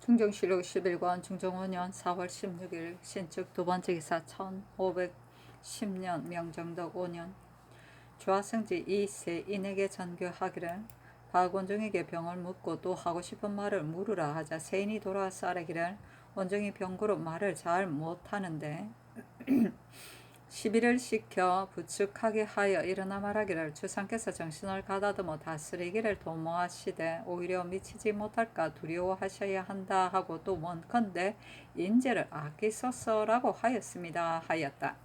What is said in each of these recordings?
중정실록 11권 중종 5년 4월 16일 신축 두번째 기사 1510년 명정덕 5년 조하승지 이 세인에게 전교하기를 박원종에게 병을 묻고 또 하고 싶은 말을 물으라 하자 세인이 돌아와서 아뢰기를 원종이 병고로 말을 잘 못하는데 시비를 시켜 부축하게 하여 일어나 말하기를 주상께서 정신을 가다듬어 다스리기를 도모하시되 오히려 미치지 못할까 두려워하셔야 한다 하고 또 원컨대 인재를 아끼소서라고 하였습니다 하였다.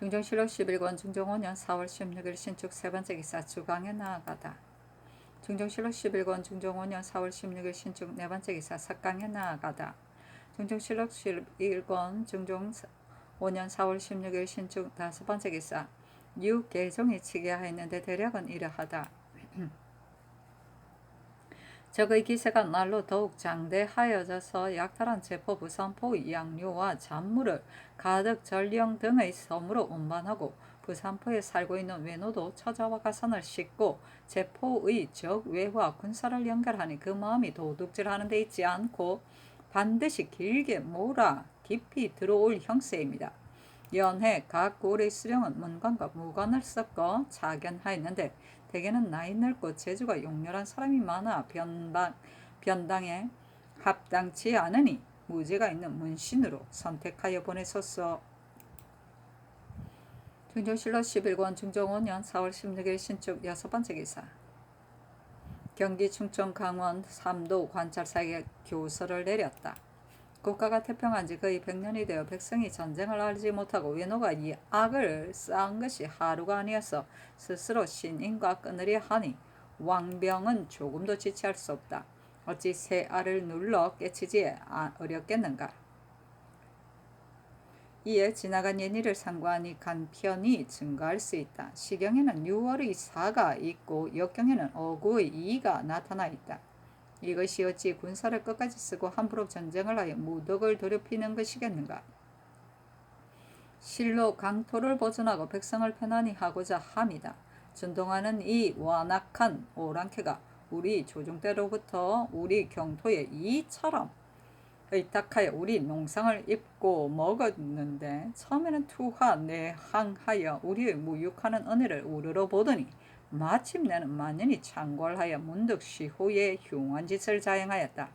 중정실록 11권 중종 5년 4월 16일 신축 세번째 기사 주강에 나아가다. 중정실록 11권 중종 5년 4월 16일 신축 네번째 기사 석강에 나아가다. 중정실록 11권 중종 5년 4월 16일 신축 다섯번째 기사 유계종이 치게 하였는데 대략은 이러하다. 적의 기세가 날로 더욱 장대하여져서 약탈한 제포 부산포의 양료와 잔물을 가득 전령 등의 섬으로 운반하고 부산포에 살고 있는 외노도 처자와 가산을 싣고 제포의 적 외화 군사를 연결하니 그 마음이 도둑질하는 데 있지 않고 반드시 길게 몰아 깊이 들어올 형세입니다. 연해 각 고을의 수령은 문관과 무관을 섞어 자견하였는데 대개는 나이 늙고 재주가 용렬한 사람이 많아 변당에 합당치 않으니 무죄가 있는 문신으로 선택하여 보내소서. 중정실록 11권 중종 5년 4월 16일 신축 여섯번째 기사 경기 충청 강원 삼도 관찰사에게 교서를 내렸다. 국가가 태평한 지 거의 100년이 되어 백성이 전쟁을 알지 못하고 외노가 이 악을 쌓은 것이 하루가 아니어서 스스로 신인과 끊으려 하니 왕병은 조금도 지체할 수 없다. 어찌 새 알을 눌러 깨치지 어렵겠는가. 이에 지나간 옛일을 상고하니 간편이 증가할 수 있다. 시경에는 6월의 사가 있고 역경에는 어구의 2가 나타나 있다. 이것이 어찌 군사를 끝까지 쓰고 함부로 전쟁을 하여 무덕을 더럽히는 것이겠는가. 실로 강토를 보존하고 백성을 편안히 하고자 함이다. 준동하는 이 완악한 오랑캐가 우리 조중때로부터 우리 경토에 이처럼 의탁하여 우리 농상을 입고 먹었는데 처음에는 투하 내항하여 우리의 무육하는 은혜를 우러러 보더니 마침내는 만연히 창궐하여 문득 시호의 흉한 짓을 자행하였다.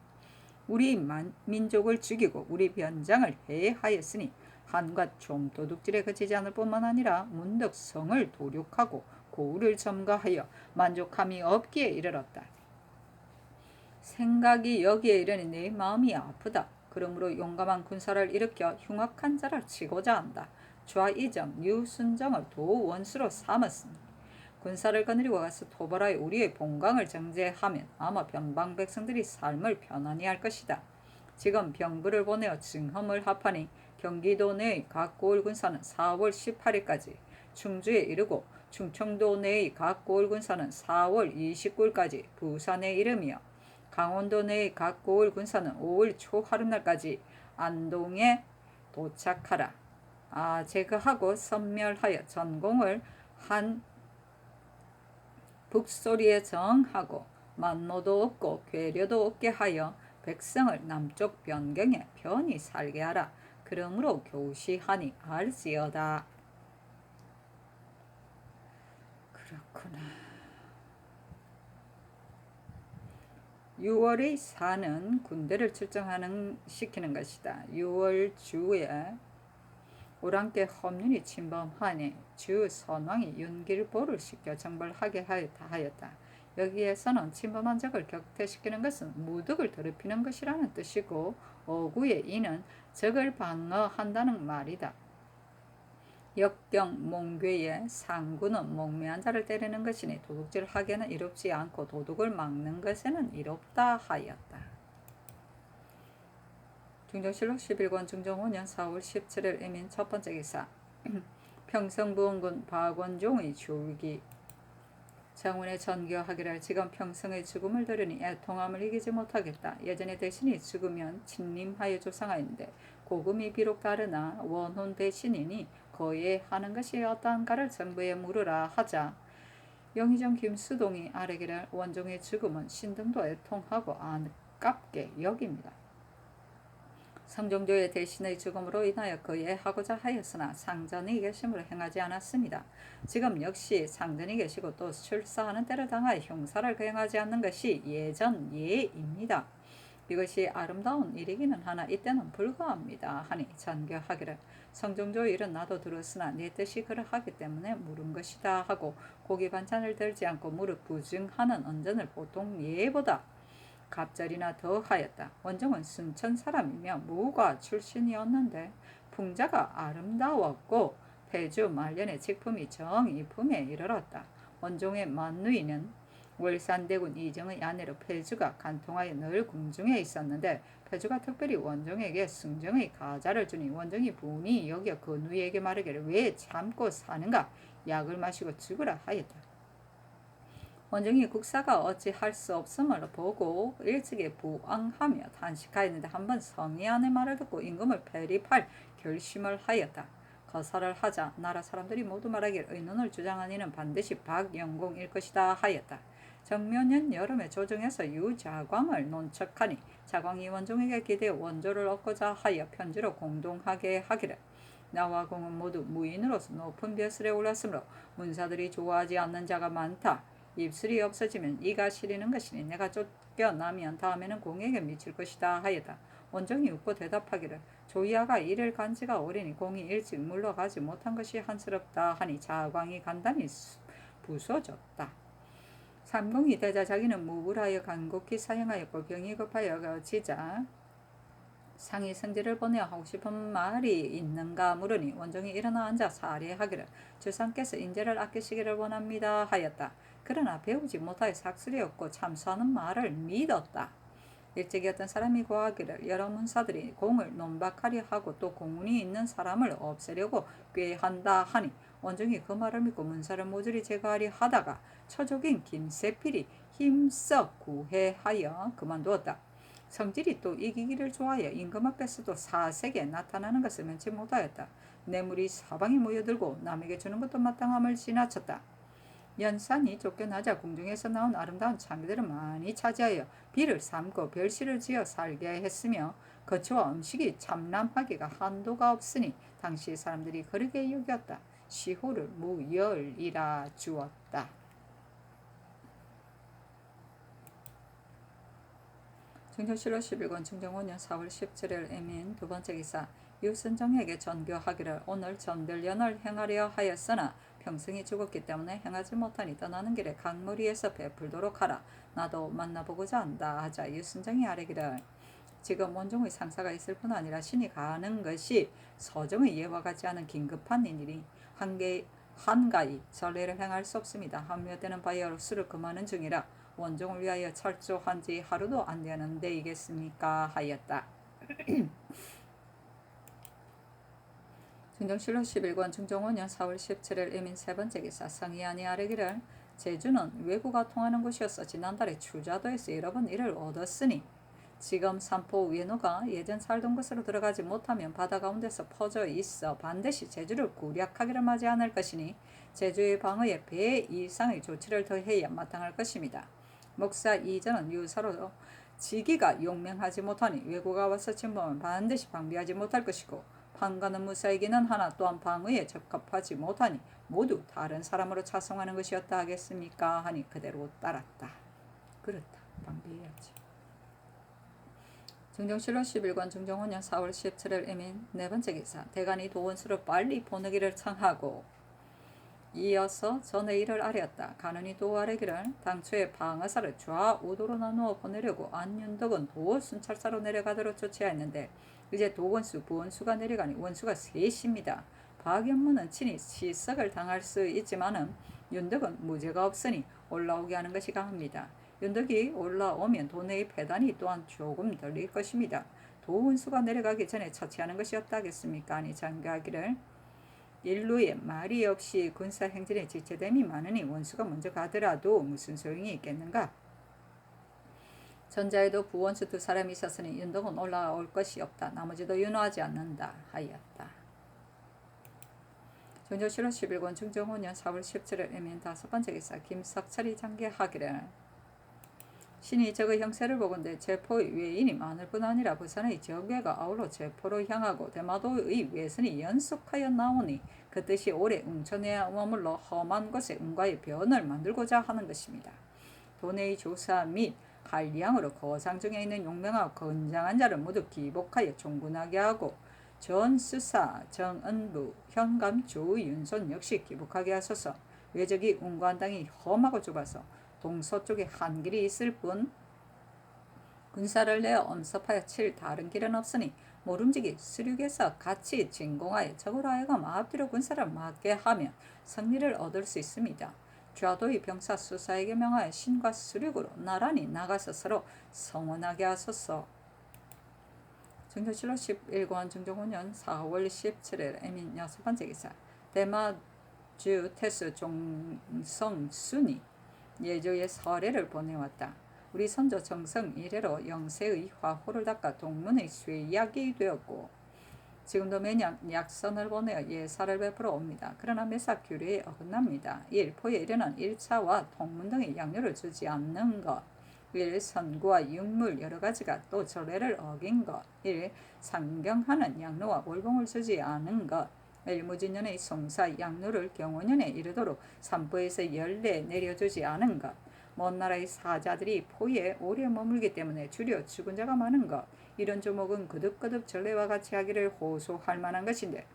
우리 민족을 죽이고 우리 변장을 해하였으니 한갓 좀 도둑질에 그치지 않을 뿐만 아니라 문득 성을 도륙하고 고을을 점거하여 만족함이 없기에 이르렀다. 생각이 여기에 이르니 내 마음이 아프다. 그러므로 용감한 군사를 일으켜 흉악한 자를 치고자 한다. 좌이정 유순정을 도원수로 삼았으니 군사를 거느리고 가서 토벌하여 우리의 본강을 정제하면 아마 변방 백성들이 삶을 편안히 할 것이다. 지금 병부를 보내어 증험을 합하니 경기도 내의 각 고을 군사는 4월 18일까지 충주에 이르고 충청도 내의 각 고을 군사는 4월 29일까지 부산에 이르며 강원도 내의 각 고을 군사는 5월 초하룻날까지 안동에 도착하라. 제거하고 섬멸하여 전공을 한 북소리에 정하고 만노도 없고 괴려도 없게 하여 백성을 남쪽 변경에 편히 살게 하라. 그러므로 교시하니 알지어다. 그렇구나. 6월의 사는 군대를 시키는 것이다. 6월 주에 오랑캐 험륜이 침범하니 주 선왕이 윤길보를 시켜 정벌하게 하였다. 여기에서는 침범한 적을 격퇴시키는 것은 무덕을 더럽히는 것이라는 뜻이고 어구의 이는 적을 방어한다는 말이다. 역경 몽괴의 상구는 목매한 자를 때리는 것이니 도둑질하기에는 이롭지 않고 도둑을 막는 것에는 이롭다 하였다. 중정실록 11권 중종 5년 4월 17일 이민 첫번째 기사 평성부원군 박원종의 줄기 장군의 전교하기를 지금 평성의 죽음을 들으니 애통함을 이기지 못하겠다. 예전에 대신이 죽으면 침림하여 조상하였는데 고금이 비록 다르나 원혼 대신이니 거에 하는 것이 어떠한가를 정부에 물으라 하자 영의정 김수동이 아뢰기를 원종의 죽음은 신등도 애통하고 안깝게 여깁니다. 성종조의 대신의 죽음으로 인하여 그예하고자 하였으나 상전이 계심으로 행하지 않았습니다. 지금 역시 상전이 계시고 또 출사하는 때를 당하여 형사를 거행하지 않는 것이 예전 예입니다. 이것이 아름다운 일이기는 하나 이때는 불가합니다 하니 전교하기를 성종조 일은 나도 들었으나 내 뜻이 그러하기 때문에 물은 것이다 하고 고기 반찬을 들지 않고 무릎 부증하는 언전을 보통 예보다 갑절이나 더하였다. 원종은 순천 사람이며 무과 출신이었는데 풍자가 아름다웠고 폐주 말년의 직품이 정이품에 이르렀다. 원종의 만누이는 월산대군 이정의 아내로 폐주가 간통하여 늘 궁중에 있었는데 폐주가 특별히 원종에게 승정의 가자를 주니 원종이 분이 여겨 그 누이에게 말하기를 왜 참고 사는가 약을 마시고 죽으라 하였다. 원종이 국사가 어찌할 수 없음을 보고 일찍이 부항하며 단식하였는데 한번 성의안의 말을 듣고 임금을 폐립할 결심을 하였다. 거사를 하자 나라 사람들이 모두 말하기를 의논을 주장한 이는 반드시 박영공일 것이다 하였다. 정묘년 여름에 조정에서 유자광을 논척하니 자광이 원종에게 기대어 원조를 얻고자 하여 편지로 공동하게 하기를 나와 공은 모두 무인으로서 높은 벼슬에 올랐으므로 문사들이 좋아하지 않는 자가 많다. 입술이 없어지면 이가 시리는 것이니 내가 쫓겨나면 다음에는 공에게 미칠 것이다 하였다. 원종이 웃고 대답하기를 조이아가 이를 간지가 오리니 공이 일찍 물러가지 못한 것이 한스럽다 하니 자광이 간단히 부서졌다. 삼공이 되자 자기는 무불하여 간곡히 사형하였고 병이 급하여 지자 상이 성질을 보내어 하고 싶은 말이 있는가 물으니 원종이 일어나 앉아 사례하기를 주상께서 인재를 아끼시기를 원합니다 하였다. 그러나 배우지 못하여 삭슬이었고 참수하는 말을 믿었다. 일찍이 어떤 사람이 고하기를 여러 문사들이 공을 논박하려 하고 또 공운이 있는 사람을 없애려고 꾀한다 하니 원종이 그 말을 믿고 문사를 모조리 제거하려 하다가 처족인 김세필이 힘써 구해하여 그만두었다. 성질이 또 이기기를 좋아하여 임금 앞에서도 사색에 나타나는 것을 면치 못하였다. 뇌물이 사방에 모여들고 남에게 주는 것도 마땅함을 지나쳤다. 연산이 쫓겨나자 궁중에서 나온 아름다운 창기들을 많이 차지하여 비를 삼고 별실을 지어 살게 했으며 거처와 음식이 참람하기가 한도가 없으니 당시 사람들이 그르게 여겼다. 시호를 무열이라 주었다. 중종실록 11권 중종 5년 4월 17일 에민 두 번째 기사 유순정에게 전교하기를 오늘 전들연을 행하려 하였으나 평승이 죽었기 때문에 행하지 못하니 떠나는 길에 강무리에서 베풀도록 하라. 나도 만나보고자 한다 하자 유순정이 아뢰기를 지금 원종의 상사가 있을 뿐 아니라 신이 가는 것이 서정의 예와 같지 않은 긴급한 일이니 한가히 전례를 행할 수 없습니다. 함묘되는 바이어로 술을 금하는 중이라 원종을 위하여 철조한 지 하루도 안 되는 데이겠습니까 하였다. 중종실록 11권 중종 5년 4월 17일 이민 세 번째 기사 성의안이 아뢰기를 제주는 외구가 통하는 곳이어서 지난달에 추자도에서 여러 번 이를 얻었으니 지금 삼포 외노가 예전 살던 곳으로 들어가지 못하면 바다 가운데서 퍼져 있어 반드시 제주를 구략하기를 맞이 않을 것이니 제주의 방어에 배 이상의 조치를 더해야 마땅할 것입니다. 목사 이전은 유사로 지기가 용맹하지 못하니 외구가 와서 침범하면 반드시 방비하지 못할 것이고 판관은 무사이기는 하나 또한 방어에 적합하지 못하니 모두 다른 사람으로 차송하는 것이었다 하겠습니까 하니 그대로 따랐다. 그렇다. 방비해야지. 중종실록 11권 중종 5년 4월 17일 이민 네 번째 기사 대간이 도원수를 빨리 보내기를 청하고 이어서 전의 일을 아뢰었다. 가는이 도 아뢰기를 당초에 방어사를 좌우도로 나누어 보내려고 안윤덕은 도 순찰사로 내려가도록 조치하였는데 이제 도원수, 부원수가 내려가니 원수가 셋입니다. 박연문은 친히 시석을 당할 수 있지만은 윤덕은 무죄가 없으니 올라오게 하는 것이 강합니다. 윤덕이 올라오면 도내의 패단이 또한 조금 덜릴 것입니다. 도원수가 내려가기 전에 처치하는 것이 없다겠습니까? 아니 장가하기를 일루에 말이 없이 군사 행진에 지체됨이 많으니 원수가 먼저 가더라도 무슨 소용이 있겠는가? 전자에도 부원수 두 사람이 있었으니 윤덕은 올라올 것이 없다. 나머지도 윤호하지 않는다 하였다. 정조실록 11권 중종 5년 4월 17일 애민 5번째 기사 김석철이 장계하기를 신이 적의 형세를 보건대 제포의 외인이 많을 뿐 아니라 부산의 적외가 아울러 제포로 향하고 대마도의 외선이 연속하여 나오니 그 뜻이 오래 웅천에 머물러 험한 곳에 응과의 변을 만들고자 하는 것입니다. 도내의 조사 및 한량으로 거상 중에 있는 용맹하고 건장한 자를 모두 기복하여 종군하게 하고 전 수사 정은부 현감 조윤손 역시 기복하게 하소서. 외적이 웅관 땅이 험하고 좁아서 동서쪽에 한 길이 있을 뿐 군사를 내어 엄습하여 칠 다른 길은 없으니 모름지기 수륙에서 같이 진공하여 적으로 하여금 앞뒤로 군사를 맞게 하면 승리를 얻을 수 있습니다. 좌도의 병사 수사에게 명하여 신과 수륙으로 나란히 나가서 서로 성원하게 하소서. 정조실록 11권 중종 5년 4월 17일 애민 6번째 기사 대마주 태수 종성순이 예조의 서례를 보내왔다. 우리 선조 정성 이래로 영세의 화호를 닦아 동문의 쇠약이 되었고 지금도 매년 약선을 보내어 예사를 베풀어 옵니다. 그러나 매사 규례에 어긋납니다. 1. 포에 이르는 1차와 통문 등의 양료를 주지 않는 것. 1. 선구와 육물 여러 가지가 또 전례를 어긴 것. 1. 상경하는 양로와 월봉을 주지 않은 것. 1. 무진년의 송사 양로를 경호년에 이르도록 산부에서 연례 내려주지 않은 것. 먼 나라의 사자들이 포에 오래 머물기 때문에 주려 죽은 자가 많은 것. 이런 조목은 거듭거듭 전례와 같이 하기를 호소할 만한 것인데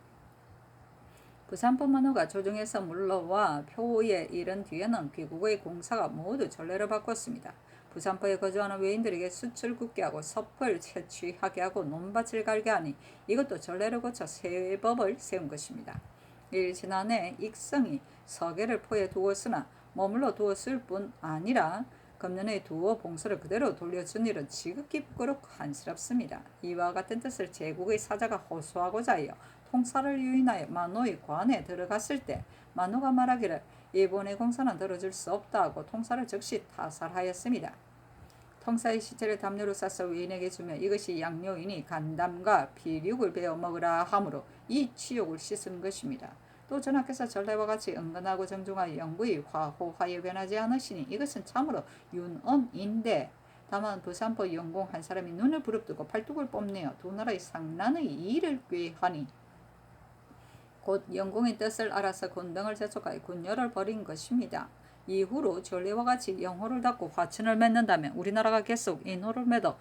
부산포 만호가 조정에서 물러와 표에 이른 뒤에는 귀국의 공사가 모두 전례를 바꿨습니다. 부산포에 거주하는 외인들에게 숯을 굽게 하고 섭을 채취하게 하고 논밭을 갈게 하니 이것도 전례를 고쳐 새 법을 세운 것입니다. 일 지난해 익성이 서계를 포에 두었으나 머물러 두었을 뿐 아니라 금년에 두어 봉서를 그대로 돌려준 일은 지극히 부끄럽고 한스럽습니다. 이와 같은 뜻을 제국의 사자가 호소하고자 하여 통사를 유인하여 만호의 관에 들어갔을 때 만호가 말하기를 이번의 공사는 들어줄 수 없다 하고 통사를 즉시 타살하였습니다. 통사의 시체를 담요로 싸서 외인에게 주며 이것이 양료이니 간담과 비육을 베어 먹으라 하므로 이 치욕을 씻은 것입니다. 또 전하께서 전례와 같이 은근하고 정중하여 영구히 화호하여 변하지 않으시니 이것은 참으로 윤언인데 다만 부산포 영공 한 사람이 눈을 부릅뜨고 팔뚝을 뽐내어 두 나라의 상란의 이를 꾀하니 곧 영공의 뜻을 알아서 군등을 재촉하여 군열을 벌인 것입니다. 이후로 전례와 같이 영호를 닫고 화친을 맺는다면 우리나라가 계속 인호를 맺어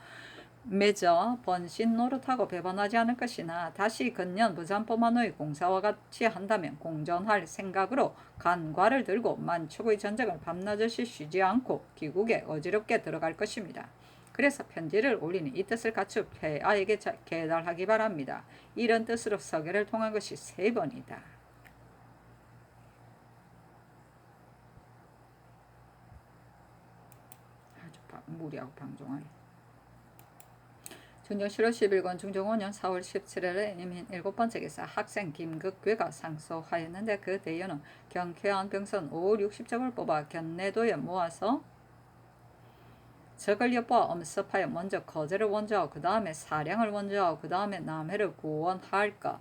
번신 노릇하고 배반하지 않을 것이나 다시 근년 부산포 만호의 공사와 같이 한다면 공전할 생각으로 간과를 들고 만축의 전쟁을 밤낮없이 쉬지 않고 귀국에 어지럽게 들어갈 것입니다. 그래서 편지를 올리니 이 뜻을 갖추 폐하에게 계달하기 바랍니다. 이런 뜻으로 서계를 통한 것이 3번이다. 아주 무리하고 방종하네. 정조실록 11권 중종 5년 4월 17일에 이민 7번째 기사 학생 김극괴가 상소하였는데 그 대여는 경쾌한 병선 5, 60적을 뽑아 견내도에 모아서 적을 엿보아 엄습하여 먼저 거제를 원조하고 그 다음에 사량을 원조하고 그 다음에 남해를 구원할 것.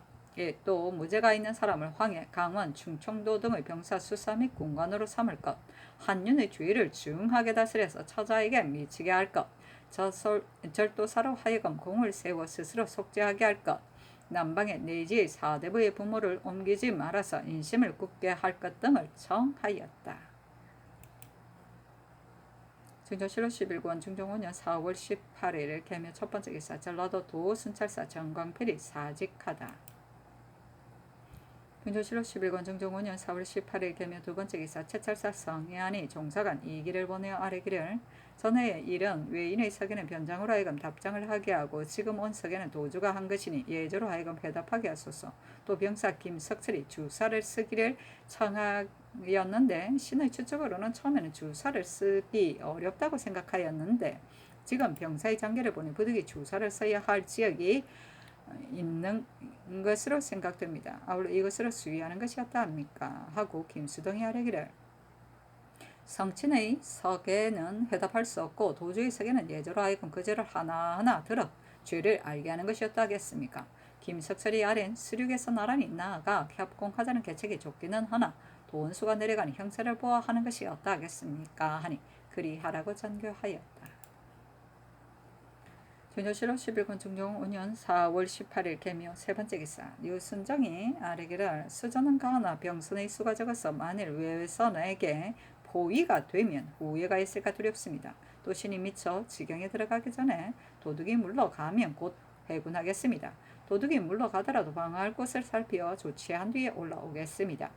또 무죄가 있는 사람을 황해, 강원, 충청도 등의 병사 수사 및 군관으로 삼을 것. 한윤의 주의를 중하게 다스려서 처자에게 미치게 할 것. 절도사로 하여금 공을 세워 스스로 속죄하게 할 것. 남방의 내지의 사대부의 부모를 옮기지 말아서 인심을 굳게 할 것 등을 청하였다. 정조실록 11권 중종 5년 4월 18일 개묘 첫번째 기사 전라도 도순찰사 정광필이 사직하다. 정조실록 11권 중종 5년 4월 18일 개묘 두번째 기사 채찰사 성예안이 종사관 이기를 보내어 아뢰기를 전해의 일은 외인의 서계는 변장으로 하여금 답장을 하게 하고 지금 온 서계는 도주가 한 것이니 예조로 하여금 회답하게 하소서. 또 병사 김석철이 주사를 쓰기를 청하였는데 신의 추측으로는 처음에는 주사를 쓰기 어렵다고 생각하였는데 지금 병사의 장계를 보니 부득이 주사를 써야 할 지역이 있는 것으로 생각됩니다. 아울러 이것으로 수위하는 것이었다 합니까? 하고 김수동이 아뢰기를 성친의 서계는 회답할 수 없고 도주의 서계는 예조로 하여금 그 죄를 하나하나 들어 죄를 알게 하는 것이었다 하겠습니까? 김석철이 아랜 수륙에서 나란히 나아가 협공하자는 계책이 좋기는 하나 도원수가 내려가니 형세를 보아하는 것이 어떠하겠습니까 하니 그리하라고 전교하였다. 준효실록 11권 중종 5년 4월 18일 개묘 세 번째 기사. 유순정이 아래기를 수저는 가하나 병선의 수가 적어서 만일 외선에게 포위가 되면 후회가 있을까 두렵습니다. 또 신이 미쳐 지경에 들어가기 전에 도둑이 물러가면 곧 회군하겠습니다. 도둑이 물러가더라도 방어할 곳을 살피어 조치한 뒤에 올라오겠습니다.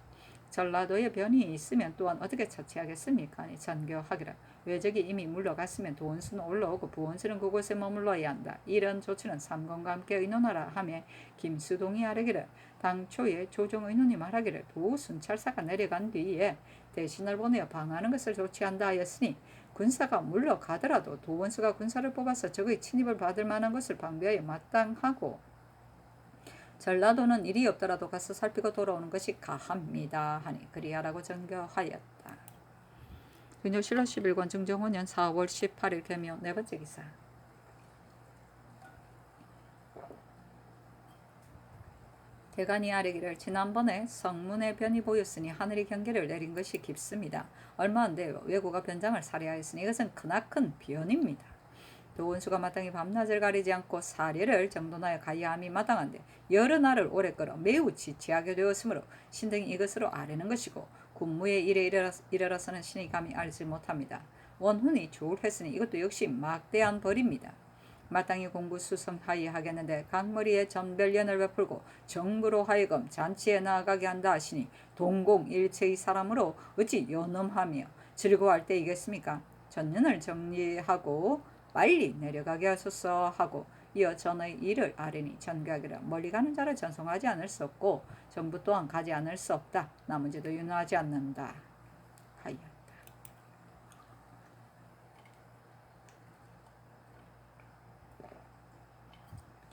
전라도에 변이 있으면 또한 어떻게 처치하겠습니까? 아니 전교하기를 외적이 이미 물러갔으면 도원수는 올라오고 부원수는 그곳에 머물러야 한다. 이런 조치는 삼권과 함께 의논하라 하며 김수동이 아뢰기를 당초에 조정 의논이 말하기를 도순찰사가 내려간 뒤에 대신을 보내어 방어하는 것을 조치한다 하였으니 군사가 물러가더라도 도원수가 군사를 뽑아서 적의 침입을 받을 만한 것을 방비하여 마땅하고 전라도는 일이 없더라도 가서 살피고 돌아오는 것이 가합니다 하니 그리하라고 전교하였다. 준효실록 11권 중종 5년 4월 18일 개묘 네 번째 기사. 대간이 아뢰기를 지난번에 성문의 변이 보였으니 하늘이 경계를 내린 것이 깊습니다. 얼마 안 돼요. 왜구가 변장을 살해하였으니 이것은 크나큰 변입니다. 도원수가 마땅히 밤낮을 가리지 않고 사례를 정돈하여 가야함이 마땅한데 여러 날을 오래 끌어 매우 지치하게 되었으므로 신등이 이것으로 아뢰는 것이고 군무의 일에 이르러서는 신이 감히 알지 못합니다. 원훈이 조울했으니 이것도 역시 막대한 벌입니다. 마땅히 공부수성하여 하겠는데 강머리에 전별연을 베풀고 정부로 하여금 잔치에 나아가게 한다 하시니 동공일체의 사람으로 어찌 연엄하며 즐거워할 때이겠습니까? 전년을 정리하고 빨리 내려가게 하소서 하고 이어 전의 일을 아뢰니 전교하기를 멀리 가는 자를 전송하지 않을 수 없고 정부 또한 가지 않을 수 없다. 나머지도 윤호하지 않는다 하였다.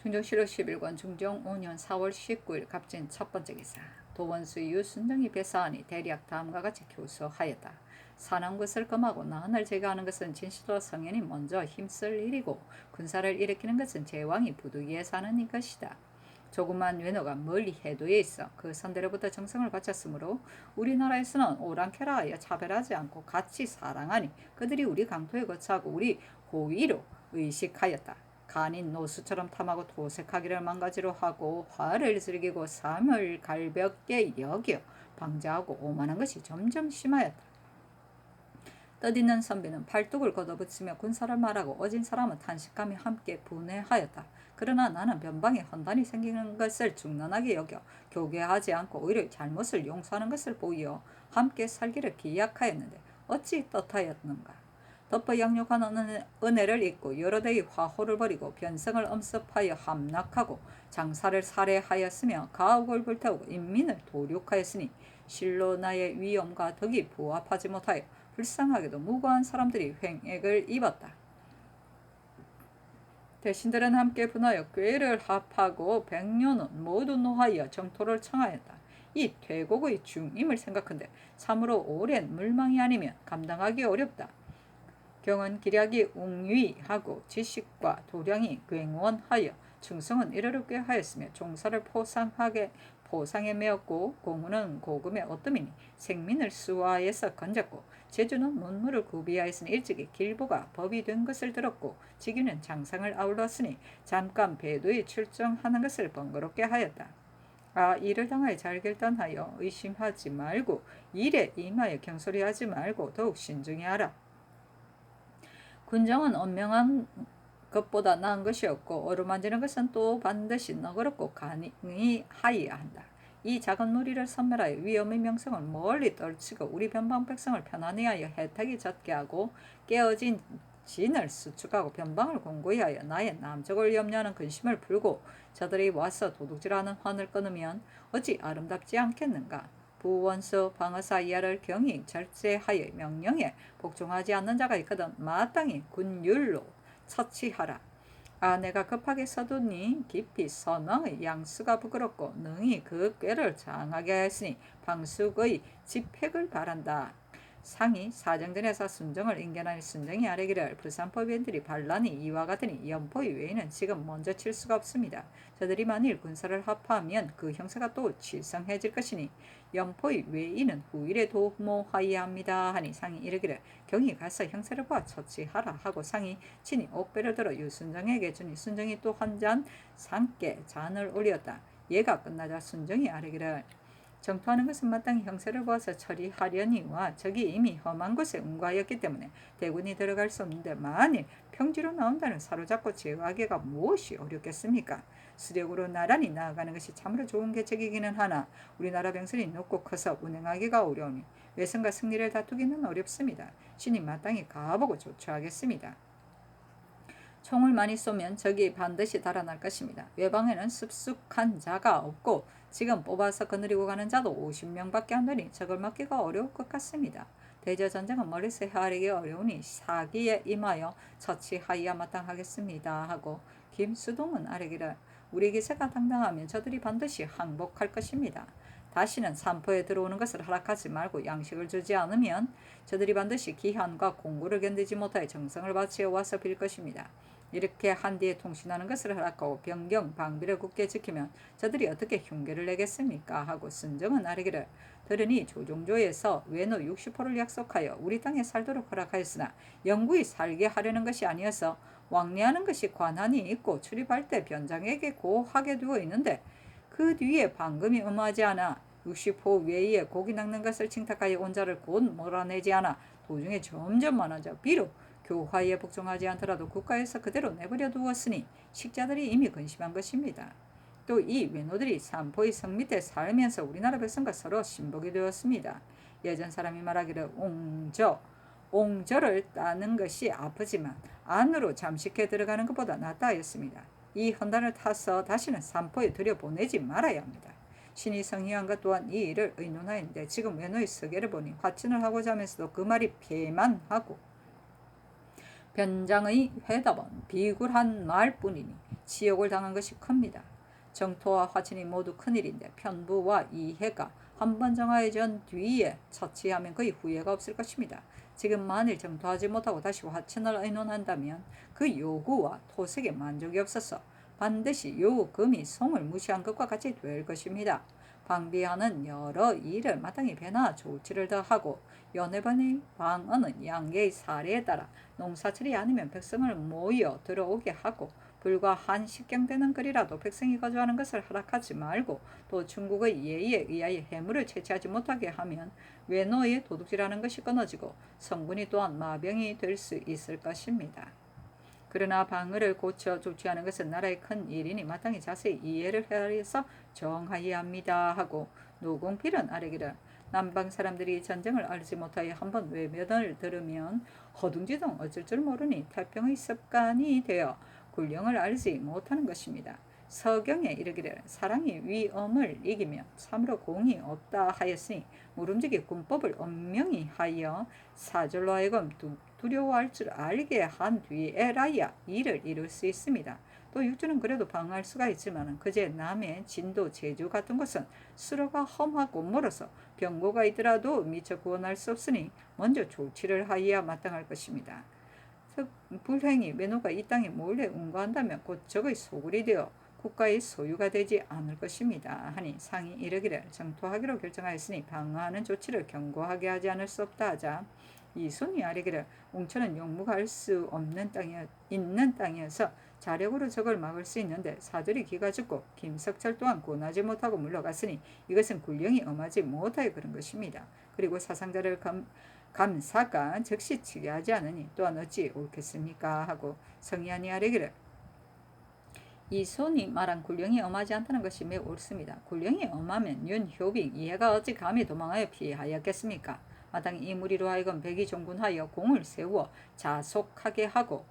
중종실록 11권 중종 5년 4월 19일 갑진 첫 번째 기사. 도원수 유순정이 배사하니 대략 다음과 같이 교수하였다. 사는 것을 금하고 난을 제거하는 것은 진실로 성현이 먼저 힘쓸 일이고 군사를 일으키는 것은 제왕이 부득이해서 하는 것이다. 조그만 외노가 멀리 해도에 있어 그 선대로부터 정성을 바쳤으므로 우리나라에서는 오랑캐라 하여 차별하지 않고 같이 사랑하니 그들이 우리 강토에 거처하고 우리 호위로 의식하였다. 간인 노수처럼 탐하고 도색하기를 망가지로 하고 화를 즐기고 삶을 갈볍게 여겨 방자하고 오만한 것이 점점 심하였다. 떠있는 선비는 팔뚝을 걷어붙이며 군사를 말하고 어진 사람은 탄식하며 함께 분해하였다. 그러나 나는 변방에 헌단이 생기는 것을 중란하게 여겨 교계하지 않고 오히려 잘못을 용서하는 것을 보이어 함께 살기를 기약하였는데 어찌 떳하였는가. 덮어 양육한 은혜를 잊고 여러 대의 화호를 버리고 변성을 엄습하여 함락하고 장사를 살해하였으며 가옥을 불태우고 인민을 도륙하였으니 실로 나의 위엄과 덕이 부합하지 못하여 불쌍하게도 무고한 사람들이 횡액을 입었다. 대신들은 함께 분하여 꾀를 합하고 백료는 모두 노하여 정토를 청하였다. 이 퇴곡의 중임을 생각한데 참으로 오랜 물망이 아니면 감당하기 어렵다. 경은 기략이 웅위하고 지식과 도량이 굉원하여 충성은 이르르게 하였으며 종사를 포상에 메었고 공우는 고금의 어뜸이니 생민을 수하에서 건졌고 제주는 문물을 구비하였으니 일찍이 길보가 법이 된 것을 들었고 직위는 장상을 아울렀으니 잠깐 배도에 출정하는 것을 번거롭게 하였다. 일을 당하여 잘 결단하여 의심하지 말고 일에 임하여 경솔히하지 말고 더욱 신중히 하라. 군정은 언명한 것보다 나은 것이 없고 어루만지는 것은 또 반드시 너그럽고 간이하여야 한다. 이 작은 무리를 섬멸하여 위엄의 명성을 멀리 떨치고 우리 변방 백성을 편안히 하여 혜택이 젖게 하고 깨어진 진을 수축하고 변방을 공고히 하여 나의 남적을 염려하는 근심을 풀고 저들이 와서 도둑질하는 환을 끊으면 어찌 아름답지 않겠는가. 부원수 방어사 이하를 경히 절제하여 명령에 복종하지 않는 자가 있거든 마땅히 군율로 처치하라. 내가 급하게 서두니 깊이 선왕의 양수가 부끄럽고 능히 그 꾀를 장하게 하였으니 방숙의 집획을 바란다. 상이 사정전에서 순정을 인견하니 순정이 아래기를 부산법인들이 반란이 이와 같으니 연포의 외에는 지금 먼저 칠 수가 없습니다. 저들이 만일 군사를 합하면 그 형세가 또 칠성해질 것이니 연포의 외인은 후일에 도모하여야 합니다 하니 상이 이르기를 경이 가서 형세를 보아 처치하라 하고 상이 친히 옥배를 들어 유순정에게 주니 순정이 또 한 잔 상께 잔을 올렸다. 예가 끝나자 순정이 아뢰기를 정토하는 것은 마땅히 형세를 보아서 처리하려니와 적이 이미 험한 곳에 응과하였기 때문에 대군이 들어갈 수 없는데 만일 평지로 나온다는 사로잡고 제어하기가 무엇이 어렵겠습니까? 수력으로 나란히 나아가는 것이 참으로 좋은 계책이기는 하나 우리나라 병선이 높고 커서 운행하기가 어려우니 외선과 승리를 다투기는 어렵습니다. 신이 마땅히 가보고 조처하겠습니다. 총을 많이 쏘면 적이 반드시 달아날 것입니다. 외방에는 습숙한 자가 없고 지금 뽑아서 거느리고 가는 자도 50명밖에 안 되니 적을 막기가 어려울 것 같습니다. 대저전쟁은 멀리서 헤아리기 어려우니 사기에 임하여 처치하여야 마땅하겠습니다 하고 김수동은 아뢰기를 우리 기세가 당당하면 저들이 반드시 항복할 것입니다. 다시는 산포에 들어오는 것을 허락하지 말고 양식을 주지 않으면 저들이 반드시 기한과 공고를 견디지 못하여 정성을 바치어 와서 빌 것입니다. 이렇게 한 뒤에 통신하는 것을 허락하고 병경 방비를 굳게 지키면 저들이 어떻게 흉계를 내겠습니까? 하고 순정은 아뢰기를 들으니 조종조에서 외노 60호를 약속하여 우리 땅에 살도록 허락하였으나 영구히 살게 하려는 것이 아니어서 왕래하는 것이 관한이 있고 출입할 때 변장에게 고하게 두어 있는데 그 뒤에 방금이 엄하지 않아 60호 외에 고기 낚는 것을 칭탁하여 온 자를 곧 몰아내지 않아 도중에 점점 많아져 비록 교화에 복종하지 않더라도 국가에서 그대로 내버려 두었으니 식자들이 이미 근심한 것입니다. 또 이 외노들이 산포의 성 밑에 살면서 우리나라 백성과 서로 신복이 되었습니다. 예전 사람이 말하기를 옹저를 따는 것이 아프지만 안으로 잠식해 들어가는 것보다 낫다 하였습니다. 이 헌단을 타서 다시는 산포에 들여보내지 말아야 합니다. 신이 성의한 것 또한 이 일을 의논하였는데 지금 외노의 서계를 보니 화친을 하고자 하면서도 그 말이 폐만하고 변장의 회답은 비굴한 말뿐이니 치욕을 당한 것이 큽니다. 정토와 화친이 모두 큰일인데 편부와 이해가 한번 정하여진 뒤에 처치하면 거의 후회가 없을 것입니다. 지금 만일 정토하지 못하고 다시 화친을 의논한다면 그 요구와 토색에 만족이 없어서 반드시 요금이 송을 무시한 것과 같이 될 것입니다. 방비하는 여러 일을 마땅히 배나 조치를 더하고 연회번의 방언은 양계의 사례에 따라 농사철이 아니면 백성을 모여 들어오게 하고 불과 한 십경 되는 거리라도 백성이 거주하는 것을 허락하지 말고 또 중국의 예의에 의하여 해물을 채취하지 못하게 하면 외노의 도둑질하는 것이 끊어지고 성군이 또한 마병이 될 수 있을 것입니다. 그러나 방어를 고쳐 조치하는 것은 나라의 큰 일이니 마땅히 자세히 이해를 헤아려서 정하여야 합니다 하고 노공필은 아뢰기를 남방 사람들이 전쟁을 알지 못하여 한번 외면을 들으면 허둥지둥 어쩔 줄 모르니 태평의 습관이 되어 굴령을 알지 못하는 것입니다. 서경에 이르기를 사랑이 위엄을 이기며 참으로 공이 없다 하였으니 모름지기 군법을 엄명히 하여 사절로 하여금 두려워할 줄 알게 한 뒤에라야 이를 이룰 수 있습니다. 또 육주는 그래도 방어할 수가 있지만 그제 남해 진도 제주 같은 곳은 수로가 험하고 멀어서 병고가 있더라도 미처 구원할 수 없으니 먼저 조치를 하여야 마땅할 것입니다. 불행히 외노가 이 땅에 몰래 운거한다면 곧 적의 소굴이 되어 국가의 소유가 되지 않을 것입니다. 하니 상이 이르기를 정토하기로 결정하였으니 방어하는 조치를 경고하게 하지 않을 수 없다 하자 이손이 아뢰기를 웅천은 용무할 수 없는 있는 땅이어서 자력으로 적을 막을 수 있는데 사들이 기가 죽고 김석철 또한 권하지 못하고 물러갔으니 이것은 굴령이 엄하지 못하여 그런 것입니다. 그리고 사상자를 감사가 즉시 치게 하지 않으니 또한 어찌 옳겠습니까? 하고 성의하니 아뢰기를 이 손이 말한 굴령이 엄하지 않다는 것이 매우 옳습니다. 굴령이 엄하면 윤효빙 이해가 어찌 감히 도망하여 피하였겠습니까? 마땅히 이 무리로 하여금 백의종군하여 공을 세워 자속하게 하고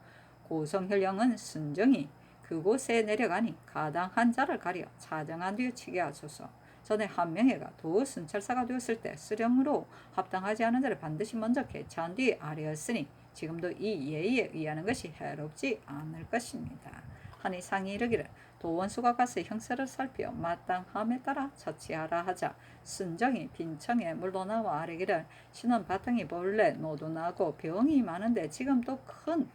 고성현령은 순정이 그곳에 내려가니 가당한 자를 가려 차정한 뒤에 치게 하소서. 전에 한명회가 도순찰사가 되었을 때 수령으로 합당하지 않은 자를 반드시 먼저 개최한 뒤에 아뢰었으니 지금도 이 예의에 의하는 것이 해롭지 않을 것입니다. 하니 상이 이르기를 도원수가 가서 형세를 살피어 마땅함에 따라 처치하라 하자 순정이 빈청에 물러나와 아뢰기를 신은 바탕이 본래 노둔하고 병이 많은데 지금 또 큰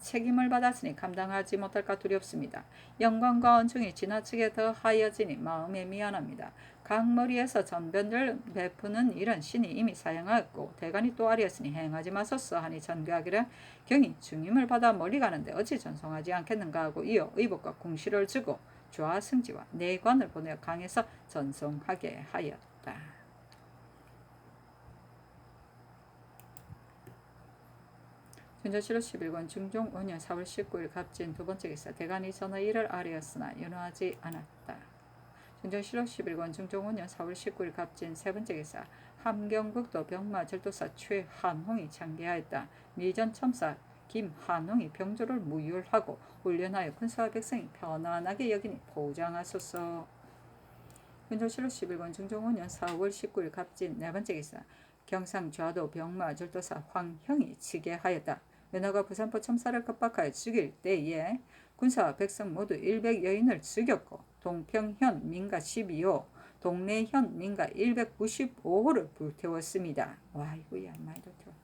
책임을 받았으니 감당하지 못할까 두렵습니다. 영광과恩충이 지나치게 더 하여지니 마음에 미안합니다. 강머리에서 전변을 베푸는 일은 신이 이미 사양하였고 대간이 또 아리였으니 행하지 마소서 하니 전교하기를 경이 중임을 받아 멀리 가는데 어찌 전송하지 않겠는가 하고 이어 의복과 궁시를 주고 주와 승지와 내관을 보내어 강에서 전송하게 하였다. 준조실록 11권 중종 5년 4월 19일 갑진 두 번째 기사 대간이 전하 이를 아뢰었으나 연호하지 않았다. 준조실록 11권 중종 5년 4월 19일 갑진 세 번째 기사 함경북도 병마 절도사 최한홍이 창계하였다. 미전 첨사 김한홍이 병조를 무율하고 훈련하여 군사와 백성이 편안하게 여기니 보장하소서. 준조실록 11권 중종 5년 4월 19일 갑진 네 번째 기사 경상 좌도 병마 절도사 황형이 치계하였다. 연하가 부산포 첨사를 겁박하여 죽일 때에 군사와 백성 모두 100여인을 죽였고 동평현 민가 12호, 동래현 민가 195호를 불태웠습니다. 와 이거야 많이 불태웠다.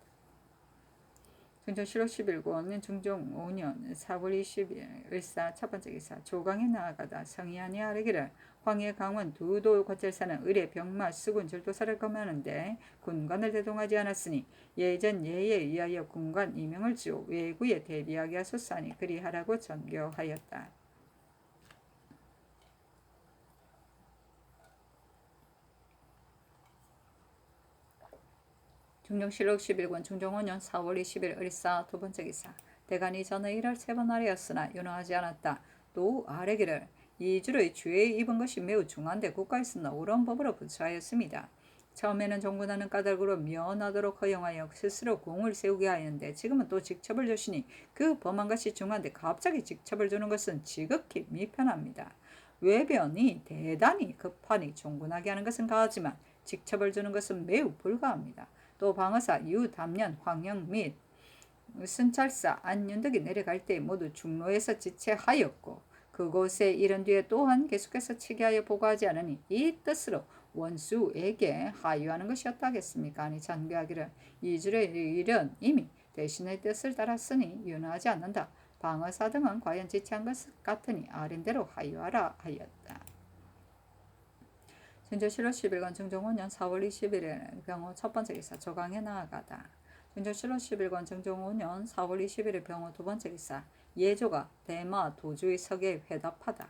중종실록 11권은 중종 5년 4월 20일 을사 첫 번째 기사 조강에 나아가다 성희안이 아뢰기를 황해 강원 두도 거철사는 의례 병마 수군 절도사를 검하는데 군관을 대동하지 않았으니 예전 예에 의하여 군관 이명을 주어 외구에 대비하게 하소서 하니 그리하라고 전교하였다. 중종실록 11권 중종 5년 4월 20일 을사 두 번째 기사 대간이 전의 일을 세 번 아뢰었으나 윤호하지 않았다. 또 아뢰기를 이주의 주에 입은 것이 매우 중한데 국가에서 나오런 법으로 부처하였습니다. 처음에는 종군하는 까닭으로 면하도록 허용하여 스스로 공을 세우게 하였는데 지금은 또 직첩을 주시니 그 범한 것이 중한데 갑자기 직첩을 주는 것은 지극히 미편합니다. 외변이 대단히 급하니 종군하게 하는 것은 가하지만 직첩을 주는 것은 매우 불가합니다. 또 방어사 유담년 황영 및 순찰사 안윤덕이 내려갈 때 모두 중로에서 지체하였고 그곳에 이른 뒤에 또한 계속해서 치게하여 보고하지 않으니 이 뜻으로 원수에게 하유하는 것이었다 하겠습니까? 아니 전교하기를 이주의 일은 이미 대신의 뜻을 따랐으니 윤호하지 않는다. 방어사 등은 과연 지체한 것 같으니 아린대로 하유하라 하였다. 준조실록 11권 중종 5년 4월 21일 병호 첫 번째 기사 조강에 나아가다. 준조실록 11권 중종 5년 4월 21일 병호 두 번째 기사 예조가 대마 도주의 서계에 회답하다.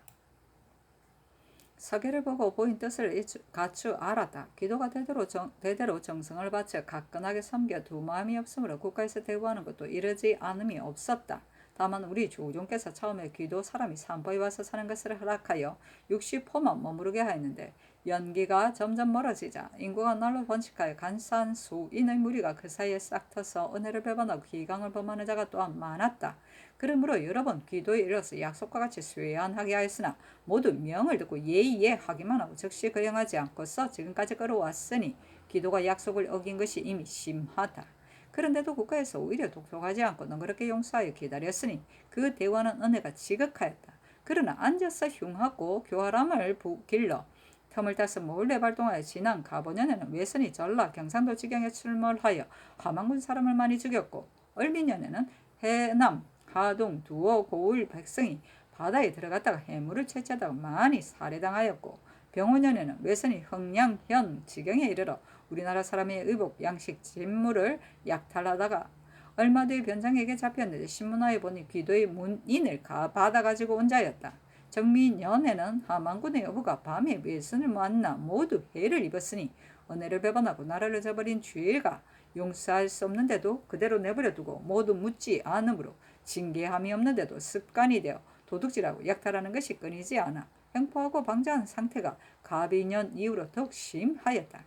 서계를 보고 보인 뜻을 갖추 알았다. 기도가 대대로 정성을 바쳐 가끈하게 섬겨 두 마음이 없으므로 국가에서 대우하는 것도 이르지 않음이 없었다. 다만 우리 조종께서 처음에 귀도 사람이 산포에 와서 사는 것을 허락하여 60포만 머무르게 하였는데 연기가 점점 멀어지자 인구가 날로 번식하여 간사한 수인의 무리가 그 사이에 싹 터서 은혜를 배반하고 기강을 범하는 자가 또한 많았다. 그러므로 여러 번 귀도에 이르러서 약속과 같이 쇠안하게 하였으나 모두 명을 듣고 예의하기만 하고 즉시 거행하지 않고서 지금까지 끌어왔으니 기도가 약속을 어긴 것이 이미 심하다. 그런데도 국가에서 오히려 독촉하지 않고 너그럽게 용서하여 기다렸으니 그 대화는 은혜가 지극하였다. 그러나 앉아서 흉하고 교활함을 길러 틈을 타서 몰래 발동하여 지난 가보년에는 외선이 전라 경상도 지경에 출몰하여 함안군 사람을 많이 죽였고 을미년에는 해남 하동 두어 고을 백성이 바다에 들어갔다가 해물을 채취하다가 많이 살해당하였고 병오년에는 외선이 흥량현 지경에 이르러 우리나라 사람의 의복 양식 진물을 약탈하다가 얼마 뒤에 변장에게 잡혔는데 신문화에 보니 귀도의 문인을 받아가지고 온 자였다. 정미년에는 함안군의 여부가 밤에 외선을 만나 모두 해를 입었으니 은혜를 배반하고 나라를 저버린 죄가 용서할 수 없는데도 그대로 내버려두고 모두 묻지 않으므로 징계함이 없는데도 습관이 되어 도둑질하고 약탈하는 것이 끊이지 않아 횡포하고 방자한 상태가 가비년 이후로 더욱 심하였다.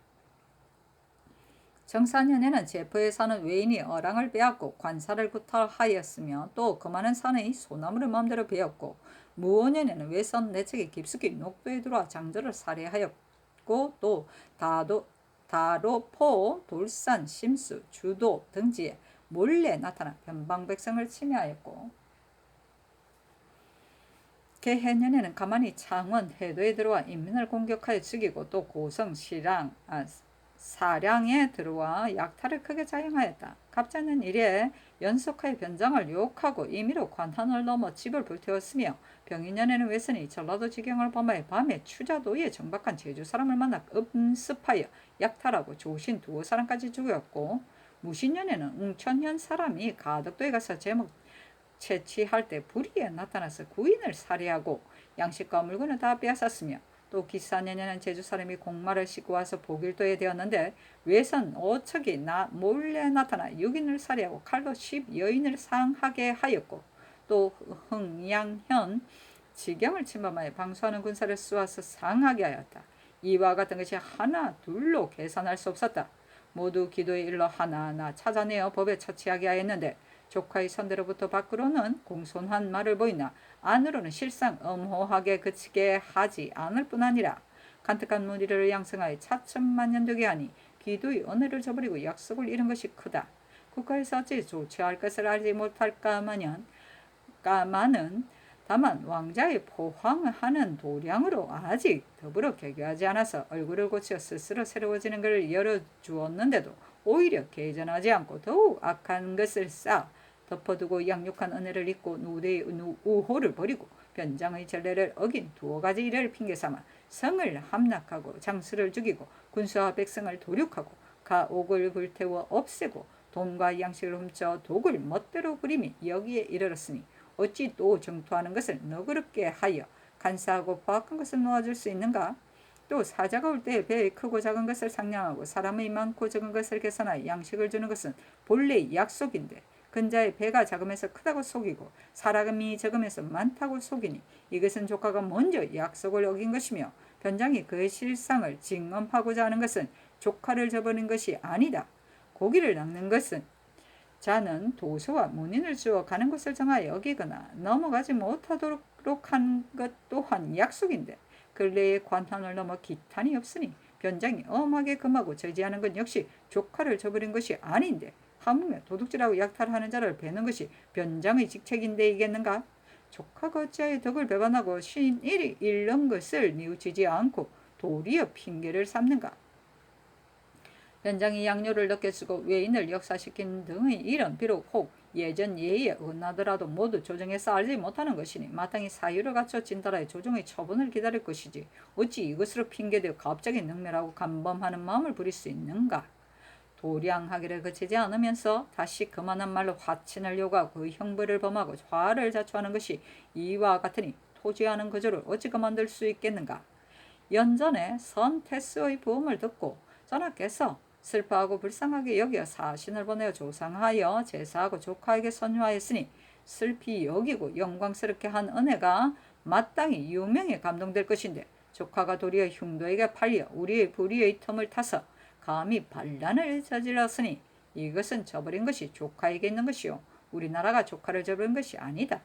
정사년에는 제포에 사는 외인이 어랑을 빼앗고 관사를 구탈하였으며 또 그 많은 산의 소나무를 마음대로 베었고 무오년에는 외선 내측에 깊숙이 녹도에 들어와 장조를 살해하였고 또 다로포, 돌산, 심수, 주도 등지에 몰래 나타나 변방백성을 침해하였고 개해년에는 가만히 창원 해도에 들어와 인민을 공격하여 죽이고 또 고성 사량에 들어와 약탈을 크게 자행하였다. 갑자는 이래 연속하여 변장을 유혹하고 임의로 관한을 넘어 집을 불태웠으며 병인년에는 외선이 전라도 지경을 범하여 밤에 추자도에 정박한 제주 사람을 만나 음습하여 약탈하고 조신 두어 사람까지 죽였고 무신년에는 웅천현 사람이 가덕도에 가서 제목 채취할 때 불의에 나타나서 구인을 살해하고 양식과 물건을 다 빼앗았으며 또 기사년에는 제주 사람이 공마를 싣고 와서 보길도에 되었는데 외선 5척이 몰래 나타나 6인을 살해하고 칼로 10여인을 상하게 하였고 또 흥양현 지경을 침범하여 방수하는 군사를 쏘아서 상하게 하였다. 이와 같은 것이 하나 둘로 계산할 수 없었다. 모두 기도에 일러 하나하나 찾아내어 법에 처치하게 하였는데 조카의 선대로부터 밖으로는 공손한 말을 보이나 안으로는 실상 엄호하게 그치게 하지 않을 뿐 아니라 간특한 무리를 양성하여 차천만년 되게 하니 기도의 언어를 저버리고 약속을 잃은 것이 크다. 국가에서 어찌 조치할 것을 알지 못할까마는 다만 왕자의 포항하는 도량으로 아직 더불어 개교하지 않아서 얼굴을 고쳐 스스로 새로워지는 것을 열어주었는데도 오히려 개전하지 않고 더욱 악한 것을 쌓아 덮어두고 양육한 은혜를 잊고 누대의 우호를 버리고 변장의 전례를 어긴 두어 가지 일을 핑계삼아 성을 함락하고 장수를 죽이고 군수와 백성을 도륙하고 가옥을 불태워 없애고 돈과 양식을 훔쳐 독을 멋대로 부림이 여기에 이르렀으니 어찌 또 정토하는 것을 너그럽게 하여 간사하고 포악한 것을 놓아줄 수 있는가? 또 사자가 올 때 배에 크고 작은 것을 상량하고 사람의 많고 적은 것을 계산하여 양식을 주는 것은 본래의 약속인데 근자의 배가 작으면서 크다고 속이고 사람이 적으면서 많다고 속이니 이것은 조카가 먼저 약속을 어긴 것이며 변장이 그의 실상을 징검하고자 하는 것은 조카를 저버린 것이 아니다. 고기를 낚는 것은 자는 도서와 문인을 주어 가는 곳을 정하여 여기거나 넘어가지 못하도록 한 것 또한 약속인데 근래의 관한을 넘어 기탄이 없으니 변장이 엄하게 금하고 저지하는 건 역시 조카를 저버린 것이 아닌데 하물며 도둑질하고 약탈하는 자를 베는 것이 변장의 직책인데 이겠는가? 조카가 어찌하여 덕을 배반하고 신일이 잃는 것을 뉘우치지 않고 도리어 핑계를 삼는가? 변장이 양료를 늦게 쓰고 외인을 역사시킨 등의 일은 비록 혹 예전 예의에 어긋나더라도 모두 조정해서 알지 못하는 것이니 마땅히 사유를 갖춰 진달아의 조정의 처분을 기다릴 것이지 어찌 이것으로 핑계대어 갑자기 능멸하고 간범하는 마음을 부릴 수 있는가. 도량하기를 그치지 않으면서 다시 그만한 말로 화친을 요구하고 그 형벌을 범하고 화를 자초하는 것이 이와 같으니 토지하는 거조를 어찌 그만둘 수 있겠는가. 연전에 선태스의 부음을 듣고 전하께서 슬퍼하고 불쌍하게 여겨 사신을 보내어 조상하여 제사하고 조카에게 선유하였으니 슬피 여기고 영광스럽게 한 은혜가 마땅히 유명에 감동될 것인데 조카가 도리어 흉도에게 팔려 우리의 불의의 틈을 타서 감히 반란을 저질렀으니 이것은 저버린 것이 조카에게 있는 것이요 우리나라가 조카를 저버린 것이 아니다.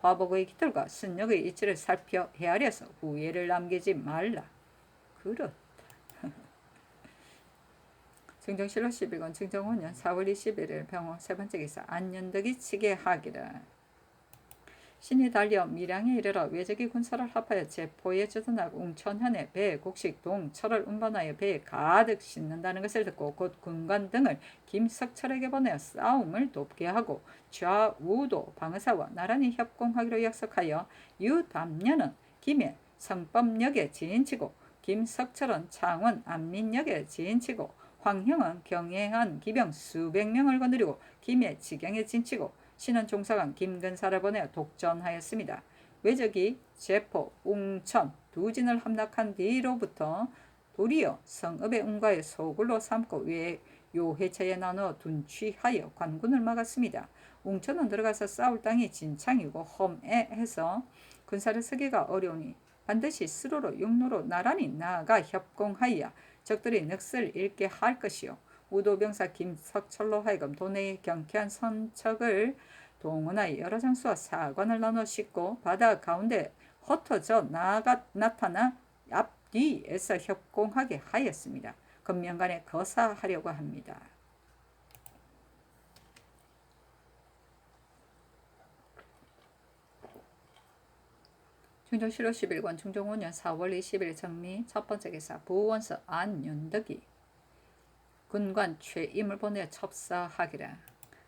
화복의 깃털과 순력의 이치를 살펴 헤아려서 후회를 남기지 말라. 그렇다. 증정실록 11권 증정5년 4월 21일 병호 세번째 기사 안연덕이 치게 하기를 신이 달려 밀양에 이르러 외적이 군사를 합하여 제포에 주둔하고 웅천현에 배에 곡식, 동, 철을 운반하여 배에 가득 싣는다는 것을 듣고 곧 군관 등을 김석철에게 보내어 싸움을 돕게 하고 좌우도 방어사와 나란히 협공하기로 약속하여 유담년은 김해 성법역에 지인치고 김석철은 창원 안민역에 지인치고 황형은 경해안 기병 수백 명을 거느리고 김해 지경에 진치고 신은 종사관 김근사를 보내어 독전하였습니다. 외적이 제포, 웅천 두 진을 함락한 뒤로부터 도리어 성읍의 운과의 소굴로 삼고 요해처에 나누어 둔취하여 관군을 막았습니다. 웅천은 들어가서 싸울 땅이 진창이고 험해해서 군사를 쓰기가 어려우니 반드시 수로로 육로로 나란히 나아가 협공하여 적들이 넋을 잃게 할 것이요 우도병사 김석철로 하여금 도내의 경쾌한 선척을 동원하여 여러 장수와 사관을 나눠 싣고 바다 가운데 흩어져 나타나 앞뒤에서 협공하게 하였습니다. 금명간에 거사하려고 합니다. 충정실로 11권 중종 5년 4월 20일 정리 첫 번째 기사 부원서 안윤덕이 군관 최임을 보내 첩사하기라.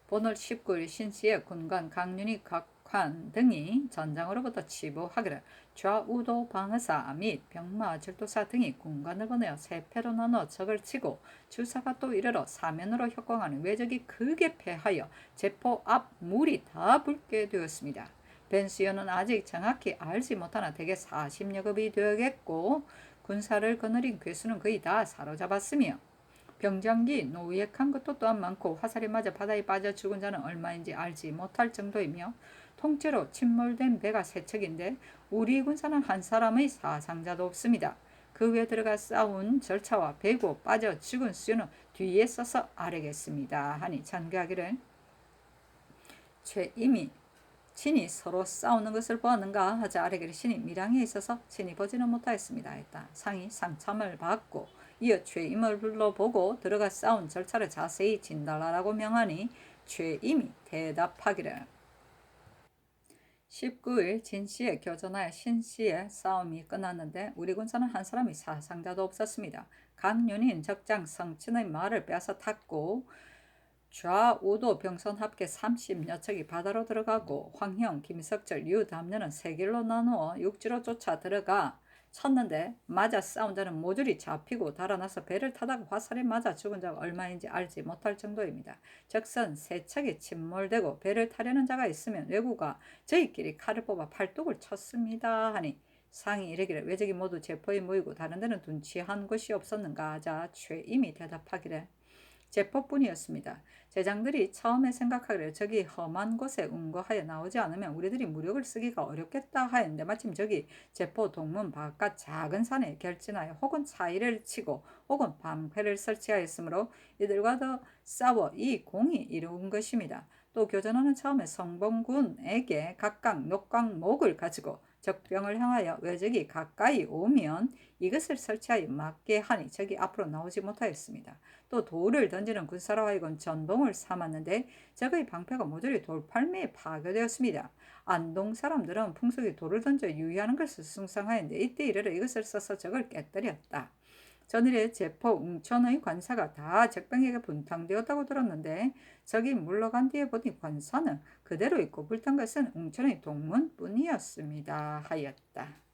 본월 19일 신시의 군관 강윤희 각관 등이 전장으로부터 치부하기를 좌우도 방어사 및 병마 절도사 등이 군관을 보내어 세 패로 나눠 적을 치고 주사가 또 이르러 사면으로 협공하는 왜적이 크게 패하여 제포 앞 물이 다 붉게 되었습니다. 벤수연은 아직 정확히 알지 못하나 대개 40여 급이 되겠고 군사를 거느린 괴수는 거의 다 사로잡았으며 병장기 노획한 것도 또한 많고 화살이 맞아 바다에 빠져 죽은 자는 얼마인지 알지 못할 정도이며 통째로 침몰된 배가 세 척인데 우리 군사는 한 사람의 사상자도 없습니다. 그 위에 들어가 싸운 절차와 배고 빠져 죽은 수는 뒤에 써서 아뢰겠습니다 하니 전개하기를 최임이 친히 서로 싸우는 것을 보았는가 하자 아래기를 신이 밀양에 있어서 친히 보지는 못하였습니다 했다. 상이 상참을 받고 이어 최임을 불러보고 들어가 싸운 절차를 자세히 진달라라고 명하니 최임이 대답하기를 19일 진시에 교전하여 신시의 싸움이 끝났는데 우리 군사는 한 사람이 사상자도 없었습니다. 강윤인 적장 성친의 말을 빼앗아 탔고 좌우도 병선 합계 30여 척이 바다로 들어가고 황형, 김석절, 유담년은 세 길로 나누어 육지로 쫓아 들어가 쳤는데 맞아 싸운 자는 모조리 잡히고 달아나서 배를 타다가 화살에 맞아 죽은 자가 얼마인지 알지 못할 정도입니다. 적선 세 척이 침몰되고 배를 타려는 자가 있으면 왜구가 저희끼리 칼을 뽑아 팔뚝을 쳤습니다 하니 상이 이르기를 왜적이 모두 제포에 모이고 다른 데는 둔치한 곳이 없었는가 하자 최임이 대답하기를 제포뿐이었습니다. 제장들이 처음에 생각하기를 저기 험한 곳에 운거하여 나오지 않으면 우리들이 무력을 쓰기가 어렵겠다 하였는데 마침 저기 제포 동문 바깥 작은 산에 결진하여 혹은 차이를 치고 혹은 방패를 설치하였으므로 이들과 더 싸워 이 공이 이룬 것입니다. 또 교전하는 처음에 성봉군에게 각각 녹광목을 가지고 적병을 향하여 왜적이 가까이 오면 이것을 설치하여 막게 하니 적이 앞으로 나오지 못하였습니다. 또 돌을 던지는 군사로 하여금 전봉을 삼았는데 적의 방패가 모조리 돌팔매에 파괴되었습니다. 안동 사람들은 풍속이 돌을 던져 유의하는 것을 숭상하였는데 이때 이르러 이것을 써서 적을 깨뜨렸다. 전일에 제포 웅천의 관사가 다 적병에게 분탕되었다고 들었는데 적이 물러간 뒤에 보니 관사는 그대로 있고 불탄 것은 웅천의 동문뿐이었습니다 하였다.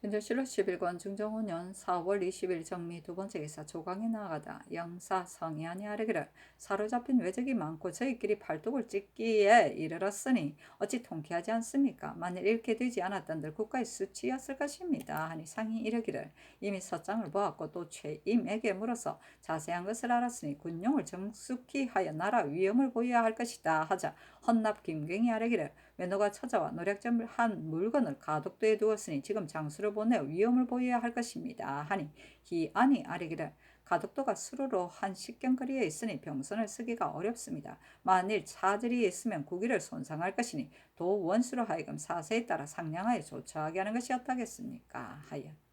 전조실록 11권 중종 5년 4월 20일 정미 두 번째 기사 조강에 나아가다 영사 성의하니 아뢰기를 사로잡힌 왜적이 많고 저희끼리 팔뚝을 찢기에 이르렀으니 어찌 통쾌하지 않습니까? 만일 이렇게 되지 않았던들 국가의 수치였을 것입니다 하니 상이 이르기를 이미 서장을 보았고 또 최임에게 물어서 자세한 것을 알았으니 군용을 정숙히 하여 나라 위엄을 보여야 할 것이다 하자 헌납 김경이 아뢰기를 외노가 찾아와 노략점을 한 물건을 가독도에 두었으니 지금 장수를 보내 위엄을 보여야 할 것입니다 하니 희안이 아뢰기를 가독도가 수로로 한 10경거리에 있으니 병선을 쓰기가 어렵습니다. 만일 차질이 있으면 국위를 손상할 것이니 도 원수로 하여금 사세에 따라 상냥하여 조처하게 하는 것이 어떠겠습니까 하였다.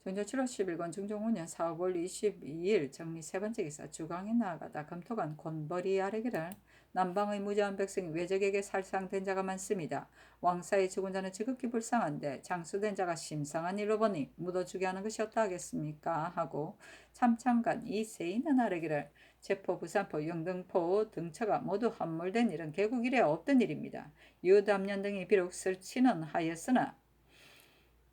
전조 7월 11권 중종 5년 4월 22일 정리 세 번째 기사 주강에 나아가다 검토관 권벌이 아뢰기를 남방의 무자한 백성이 왜적에게 살상된 자가 많습니다. 왕사의 죽은 자는 지극히 불쌍한데 장수된 자가 심상한 일로 보니 묻어주게 하는 것이 어떠하겠습니까 하고 참창간 이 세인은 아뢰기를 제포, 부산포, 영등포 등처가 모두 함몰된 일은 개국 이래 없던 일입니다. 유담년 등이 비록 설치는 하였으나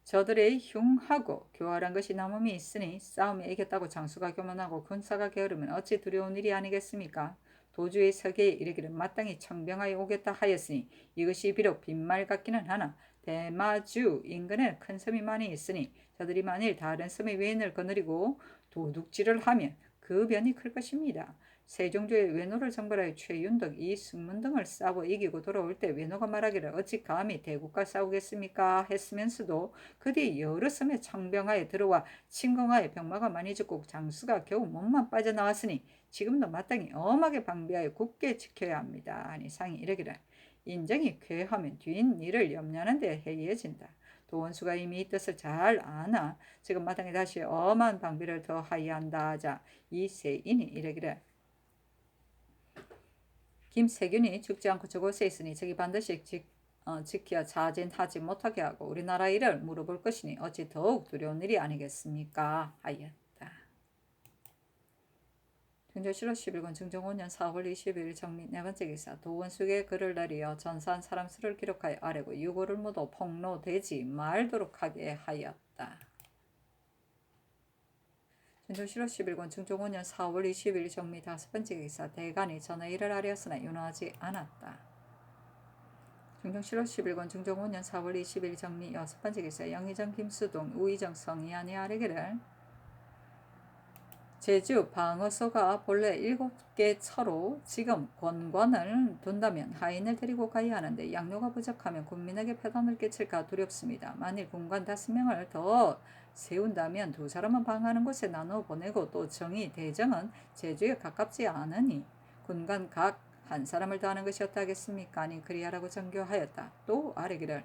저들의 흉하고 교활한 것이 남음이 있으니 싸움에 이겼다고 장수가 교만하고 군사가 게으르면 어찌 두려운 일이 아니겠습니까? 도주의 서계에 이르기를 마땅히 청병하여 오겠다 하였으니 이것이 비록 빈말 같기는 하나 대마주 인근에 큰 섬이 많이 있으니 저들이 만일 다른 섬의 외인을 거느리고 도둑질을 하면 그 변이 클 것입니다. 세종조의 외노를 정벌하여 최윤덕, 이승문 등을 싸워 이기고 돌아올 때 외노가 말하기를 어찌 감히 대국과 싸우겠습니까 했으면서도 그 뒤 여러 섬에 청병하여 들어와 침공하여 병마가 많이 죽고 장수가 겨우 몸만 빠져나왔으니 지금도 마땅히 엄하게 방비하여 굳게 지켜야 합니다 하니 상이 이르기를 인정이 쾌하면 뒷일을 염려하는 데 해이해진다. 도원수가 이미 이 뜻을 잘 아나 지금 마땅히 다시 엄한 방비를 더 하여야 한다 하자 이 세인이 이르기를 김세균이 죽지 않고 저곳에 있으니 저기 반드시 지켜 자진하지 못하게 하고 우리나라 일을 물어볼 것이니 어찌 더욱 두려운 일이 아니겠습니까? 하였다. 중조실록 11권 중종 5년 4월 22일 정리 네 번째 기사 도원숙의 글을 내리어 전사한 사람 수를 기록하여 아래고 유고를 모두 폭로되지 말도록 하게 하였다. 중조실록 11권 중종 5년 4월 22일 정리 다섯 번째 기사 대간이 전의 일을 하려으나 윤호하지 않았다. 중종실록 11권 중종 5년 4월 20일 정리 여섯 번째 기사 영의정 김수동 우의정 성희안이 아래기를 제주 방어소가 본래 7개 처로 지금 권관을 둔다면 하인을 데리고 가야 하는데 양료가 부족하면 군민에게 폐단을 끼칠까 두렵습니다. 만일 군관 5명을 더 세운다면 2사람은 방하는 곳에 나누어 보내고 또 정의 대정은 제주에 가깝지 않으니 군관 각 한 사람을 더하는 것이 어떠하겠습니까? 아니 그리하라고 전교하였다. 또 아래기를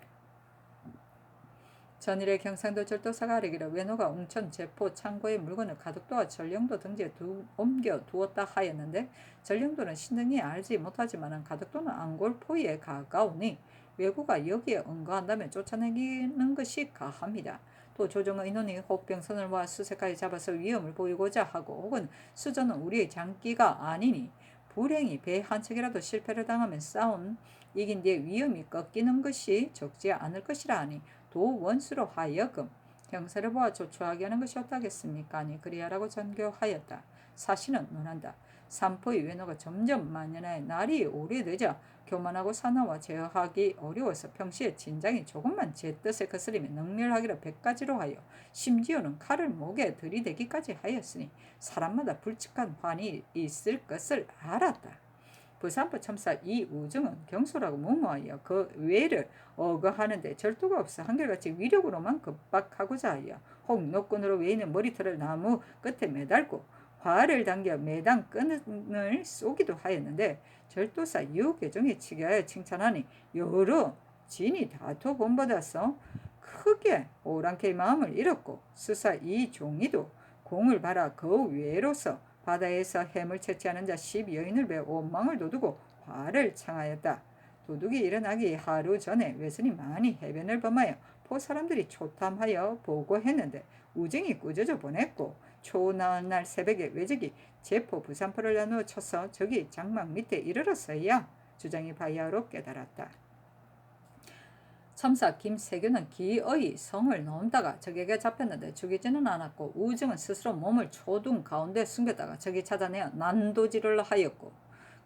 전일에 경상도 절도사가 아래기를 외노가 웅천 제포 창고의 물건을 가덕도와 전령도 등지에 옮겨 두었다 하였는데 전령도는 신등이 알지 못하지만 가덕도는 안골포에 가까우니 외구가 여기에 응거한다면 쫓아내기는 것이 가합니다. 또 조정의 인원이 혹병선을 모아 수색까지 잡아서 위험을 보이고자 하고 혹은 수전은 우리의 장기가 아니니 불행히 배 한 척이라도 실패를 당하면 싸운 이긴 뒤에 위험이 꺾이는 것이 적지 않을 것이라 하니 도 원수로 하여금 형사를 보아 조처하게 하는 것이 어떠하겠습니까? 아니 그리하라고 전교하였다. 사실은 논한다. 삼포의 외노가 점점 만연해 날이 오래되자 교만하고 사나와 제어하기 어려워서 평시에 진장이 조금만 제 뜻에 거스리면 능멸하기를 100가지로 하여 심지어는 칼을 목에 들이대기까지 하였으니 사람마다 불측한 환이 있을 것을 알았다. 부산포 첨사 이우중은 경솔하고 무모하여 그 외를 어거하는데 절도가 없어 한결같이 위력으로만 급박하고자 하여 혹 노끈으로 외인의 머리털을 나무 끝에 매달고 활을 당겨 매당 끈을 쏘기도 하였는데 절도사 유계종이 치하여 칭찬하니 여러 진이 다투어 본받아서 크게 오랑캐의 마음을 잃었고 수사 이종이도 공을 바라 그 외로서 바다에서 해물 채취하는 자 10여인을 베어 원망을 돋우고 화를 청하였다. 도둑이 일어나기 하루 전에 외선이 많이 해변을 범하여 포 사람들이 초탐하여 보고했는데 우정이 꾸짖어 보냈고 초나은 날 새벽에 외적이 제포 부산포를 나누어 쳐서 저기 장막 밑에 이르렀어야 주장이 바야흐로 깨달았다. 첨사 김세균은 기어이 성을 넘다가 적에게 잡혔는데 죽이지는 않았고 우정은 스스로 몸을 초둥 가운데 숨겼다가 적이 찾아내어 난도질을 하였고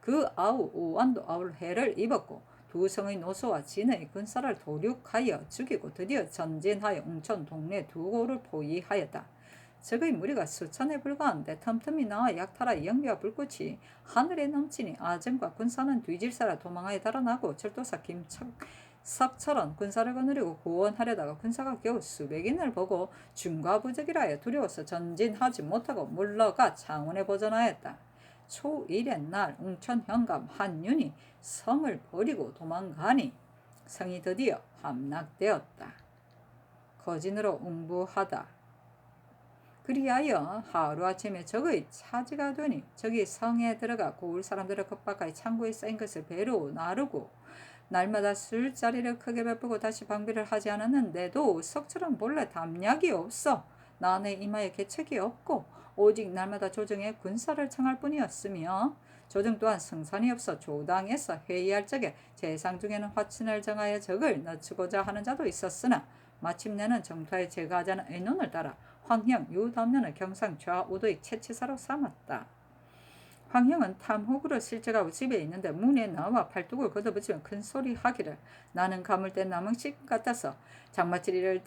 그 아우 우완도 아울 해를 입었고 두 성의 노소와 진의 군사를 도륙하여 죽이고 드디어 전진하여 웅천 동네 두 곳을 포위하였다. 적의 무리가 수천에 불과한데 틈틈이 나와 약탈하 연기와 불꽃이 하늘에 넘치니 아정과 군사는 뒤질사라 도망하여 달아나고 절도사 석철은 군사를 거느리고 구원하려다가 군사가 겨우 수백인을 보고 중과부적이라 하여 두려워서 전진하지 못하고 물러가 창원에 보전하였다. 초1의 날 웅천 현감 한윤이 성을 버리고 도망가니 성이 드디어 함락되었다. 거진으로 응부하다. 그리하여 하루아침에 적의 차지가 되니 적이 성에 들어가 고을 사람들을 겁박하여 창고에 쌓인 것을 배로 나르고 날마다 술자리를 크게 베푸고 다시 방비를 하지 않았는데도 석철은 본래 담약이 없어 난의 이마에 계책이 없고 오직 날마다 조정에 군사를 청할 뿐이었으며 조정 또한 승산이 없어 조당에서 회의할 적에 재상 중에는 화친을 정하여 적을 늦추고자 하는 자도 있었으나 마침내는 정토에 제거하자는 의논을 따라 황형 유담년을 경상 좌우도의 채치사로 삼았다. 황형은 탐혹으로 실직하고 집에 있는데 문에 나와 팔뚝을 걷어붙이며 큰소리 하기를 나는 가물된 남흥식 같아서 장마치리를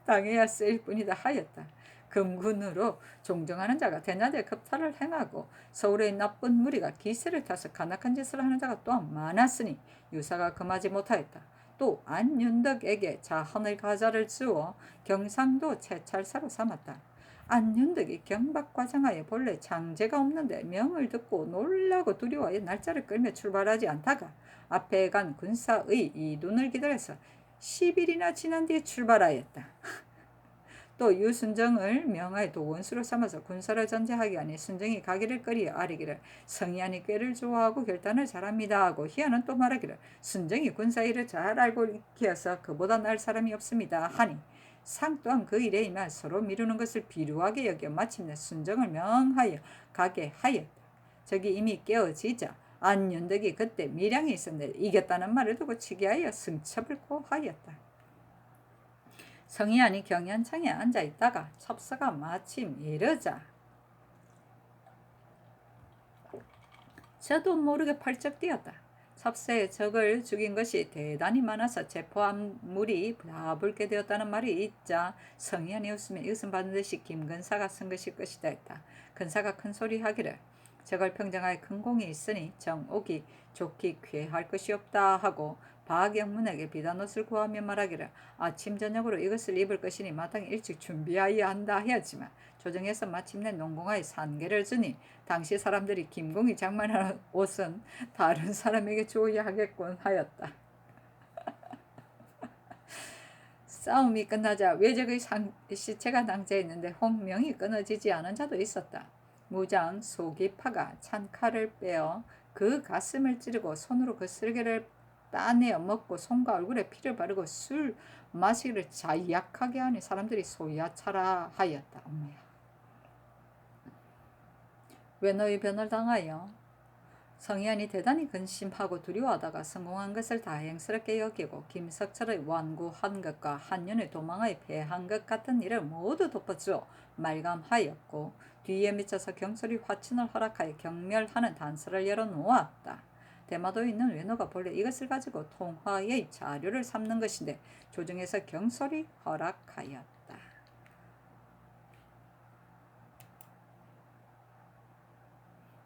당해야 쓰일 뿐이다 하였다. 금군으로 종정하는 자가 대낮에 급탈을 행하고 서울의 나쁜 무리가 기세를 타서 간악한 짓을 하는 자가 또한 많았으니 유사가 금하지 못하였다. 또 안윤덕에게 자헌의 가자를 주어 경상도 채찰사로 삼았다. 안윤덕이 경박과장하에 본래 장제가 없는데 명을 듣고 놀라고 두려워하여 날짜를 끌며 출발하지 않다가 앞에 간 군사의 이둔을 기다려서 10일이나 지난 뒤에 출발하였다. 또 유순정을 명하여 도원수로 삼아서 군사를 전제하기 아니 순정이 가기를 꺼리어 아뢰기를 성희안이 꾀를 좋아하고 결단을 잘합니다 하고 희안은 또 말하기를 순정이 군사 일을 잘 알고 익혀서 그보다 나을 사람이 없습니다 하니 상 또한 그 일에 임하 서로 미루는 것을 비루하게 여겨 마침내 순정을 명하여 가게 하였다. 저기 이미 깨어지자 안윤덕이 그때 밀양에 있었는데 이겼다는 말을 두고 치기하여 승첩을 고하였다. 성희안이 경연창에 앉아있다가 첩서가 마침 이르자 저도 모르게 펄쩍 뛰었다. 첩서에 적을 죽인 것이 대단히 많아서 체포한 물이 다 붉게 되었다는 말이 있자 성희안이 웃으며 이웃은 반드시 김근사가 쓴 것일 것이다 했다. 근사가 큰소리 하기를 저걸 평정하에 큰 공이 있으니 정옥이 좋기 쾌할 것이 없다 하고 박영문에게 비단옷을 구하며 말하기를 아침 저녁으로 이것을 입을 것이니 마땅히 일찍 준비하여야 한다 하였지만 조정에서 마침내 농공하에 산계를 주니 당시 사람들이 김공이 장만한 옷은 다른 사람에게 주어야 하겠군 하였다. 싸움이 끝나자 외적의 시체가 낭자해 있는데 홍명이 끊어지지 않은 자도 있었다. 무장 소기파가 찬 칼을 빼어 그 가슴을 찌르고 손으로 그 쓸개를 따내어 먹고 손과 얼굴에 피를 바르고 술 마시기를 자약하게 하니 사람들이 소야차라 하였다. 왜 너희 변을 당하여? 성희안이 대단히 근심하고 두려워하다가 성공한 것을 다행스럽게 여기고 김석철의 완고한 것과 한년의 도망의 패한 것 같은 일을 모두 덮어주어 말감하였고 뒤에 미쳐서 경솔이 화친을 허락하여 경멸하는 단서를 열어놓았다. 대마도에 있는 외노가 본래 이것을 가지고 통화의 자료를 삼는 것인데 조정에서 경솔이 허락하였다.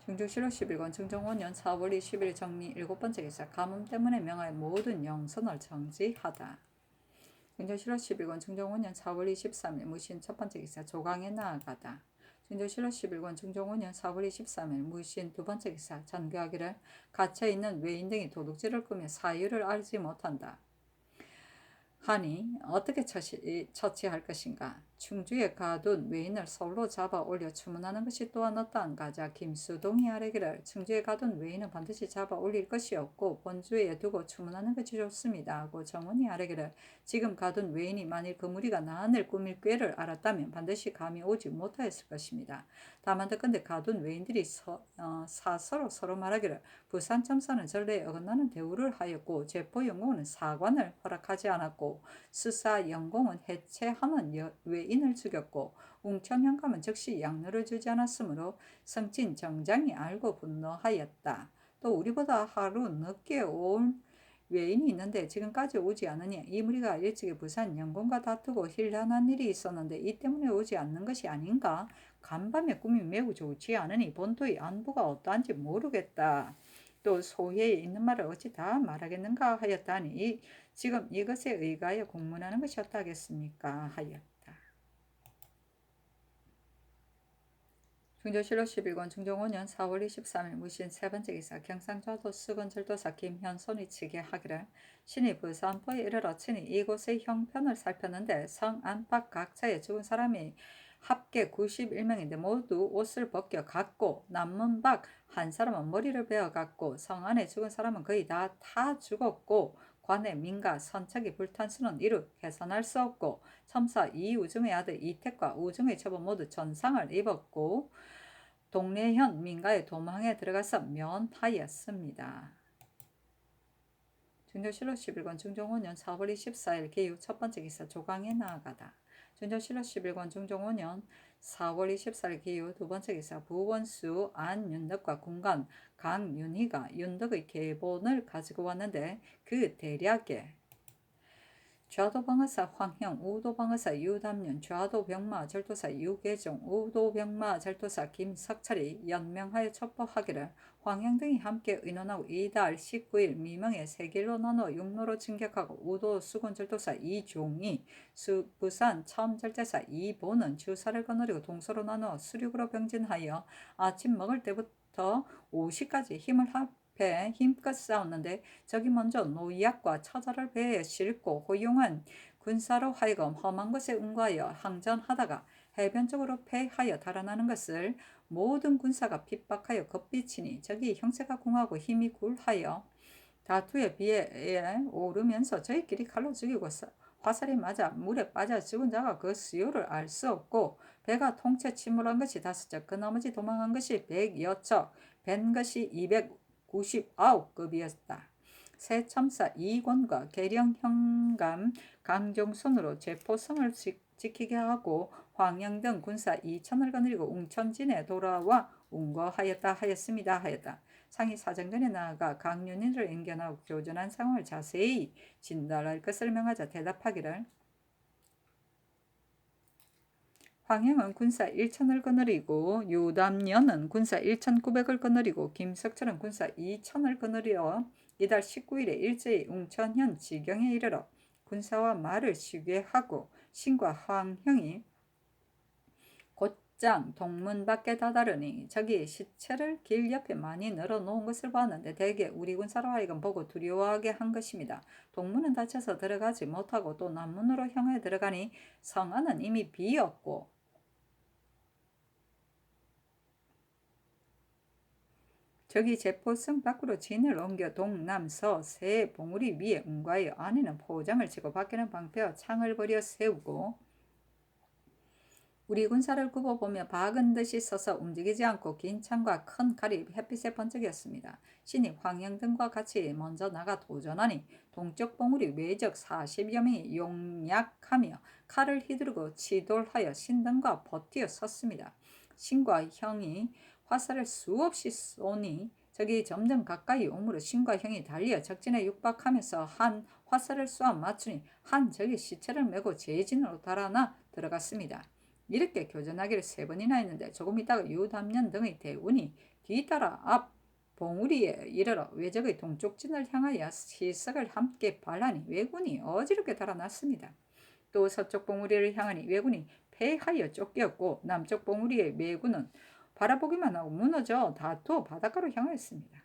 중조실록 11권 증정 5년 4월 20일 정리 7번째 기사 가뭄 때문에 명하여 모든 영선을 정지하다. 중조실록 11권 증정 5년 4월 23일 무신 첫번째 기사 조강에 나아가다. 중조실록 11권 증정 5년 4월 23일 무신 두번째 기사 전교하기를 갇혀있는 외인 등이 도둑질을 꾸며 사유를 알지 못한다. 하니 어떻게 처치할 것인가. 충주에 가둔 외인을 서울로 잡아 올려 추문하는 것이 또한 어떠한 가자. 김수동이 아뢰기를 충주에 가둔 외인은 반드시 잡아 올릴 것이 없고 본주에 두고 추문하는 것이 좋습니다 하고 정원이 아뢰기를 지금 가둔 외인이 만일 그 무리가 난을 꾸밀 꾀를 알았다면 반드시 감히 오지 못하였을 것입니다. 다만 듣건대 가둔 외인들이 사서로 서로 말하기를 부산청사는 전례에 어긋나는 대우를 하였고 제포연공은 사관을 허락하지 않았고 수사연공은 해체하는 외인을 죽였고 웅천현감은 즉시 양로를 주지 않았으므로 성친 정장이 알고 분노하였다. 또 우리보다 하루 늦게 온 외인이 있는데 지금까지 오지 않으니 이 무리가 일찍이 부산 연공과 다투고 힐난한 일이 있었는데 이 때문에 오지 않는 것이 아닌가. 간밤의 꿈이 매우 좋지 않으니 본토의 안부가 어떠한지 모르겠다. 또 소회에 있는 말을 어찌 다 말하겠는가 하였다니 지금 이것에 의가하여 공문하는 것이 어떠하겠습니까 하였다. 중조실록 11권 중종 5년 4월 23일 무신 세번째 기사 경상좌도 수건절도사 김현손이 치게 하기를 신이 부산포에 이르러 친히 이곳의 형편을 살폈는데 성 안팎 각처에 죽은 사람이 합계 91명인데 모두 옷을 벗겨 갔고 남문 밖 한 사람은 머리를 베어 갔고 성 안에 죽은 사람은 거의 다 죽었고 관내 민가 선착이 불탄 수는 이루 계산할 수 없고 첨사 이우중의 아들 이택과 우중의 처부 모두 전상을 입었고 동래현 민가의 도망에 들어가서 면하였습니다. 중조실록 11권 중종 5년 4월 24일 개유 첫번째 기사 조강에 나아가다. 중조실록 11권 중종 5년 4월 24일 개유 두번째 기사 부원수 안윤덕과 군관 강윤희가 윤덕의 계본을 가지고 왔는데 그 대략에 좌도방어사 황형, 우도방어사 유담윤, 좌도병마 절도사 유계종, 우도병마 절도사 김석철이 연명하여 첩보하기를 황형 등이 함께 의논하고 이달 19일 미명에 세 길로 나누어 육로로 진격하고 우도 수군 절도사 이종이, 부산 첨절제사 이보는 주사를 거느리고 동서로 나누어 수륙으로 병진하여 아침 먹을 때부터 5시까지 힘을 힘껏 싸웠는데 적이 먼저 노약과 처자를 배에 싣고 호용한 군사로 하여금 험한 것에 응거하여 항전하다가 해변 쪽으로 패하여 달아나는 것을 모든 군사가 핍박하여 겁비치니 저기 형세가 궁하고 힘이 굴하여 다투에 비해 오르면서 저희끼리 칼로 죽이고 화살이 맞아 물에 빠져 죽은 자가 그 수요를 알 수 없고 배가 통째 침몰한 것이 5척 그 나머지 도망한 것이 100여 척 벤 것이 299급이었다. 새참사 이권과 계령 현감 강종손으로 제포성을 지키게 하고 황영 등 군사 2천을 거느리고 웅천진에 돌아와 운거하였다 하였습니다 하였다. 상이 사정전에 나아가 강윤인을 eng견하고 교전한 상황을 자세히 진달할 것을 명하자 대답하기를 황영은 군사 1천을 거느리고 유담년은 군사 1,900을 거느리고 김석철은 군사 2천을 거느려 이달 19일에 일제히 웅천현 지경에 이르러 군사와 말을 시괴하고 신과 황형이 곧장 동문 밖에 다다르니 저기 시체를 길 옆에 많이 늘어놓은 것을 봤는데 대개 우리 군사로 하여금 보고 두려워하게 한 것입니다. 동문은 닫혀서 들어가지 못하고 또 남문으로 향해 들어가니 성 안은 이미 비었고 저기 제포성 밖으로 진을 옮겨 동남서 세 봉우리 위에 응과하여 안에는 포장을 치고 밖에는 방패와 창을 버려 세우고 우리 군사를 굽어보며 박은 듯이 서서 움직이지 않고 긴 창과 큰 칼이 햇빛에 번쩍였습니다. 신이 황영 등과 같이 먼저 나가 도전하니 동쪽 봉우리 외적 40여 명이 용약하며 칼을 휘두르고 치돌하여 신등과 버티어 섰습니다. 신과 형이 화살을 수없이 쏘니 적이 점점 가까이 오므로 신과 형이 달려 적진에 육박하면서 한 화살을 쏘아 맞추니 한 적이 시체를 메고 제진으로 달아나 들어갔습니다. 이렇게 교전하기를 3번이나 했는데 조금 있다가 유담년 등의 대운이 뒤따라 앞 봉우리에 이르러 외적의 동쪽진을 향하여 시석을 함께 발하니 왜군이 어지럽게 달아났습니다. 또 서쪽 봉우리를 향하니 왜군이 패하여 쫓겼고 남쪽 봉우리의 왜군은 바라보기만 하고 무너져 다투어 바닷가로 향하였습니다.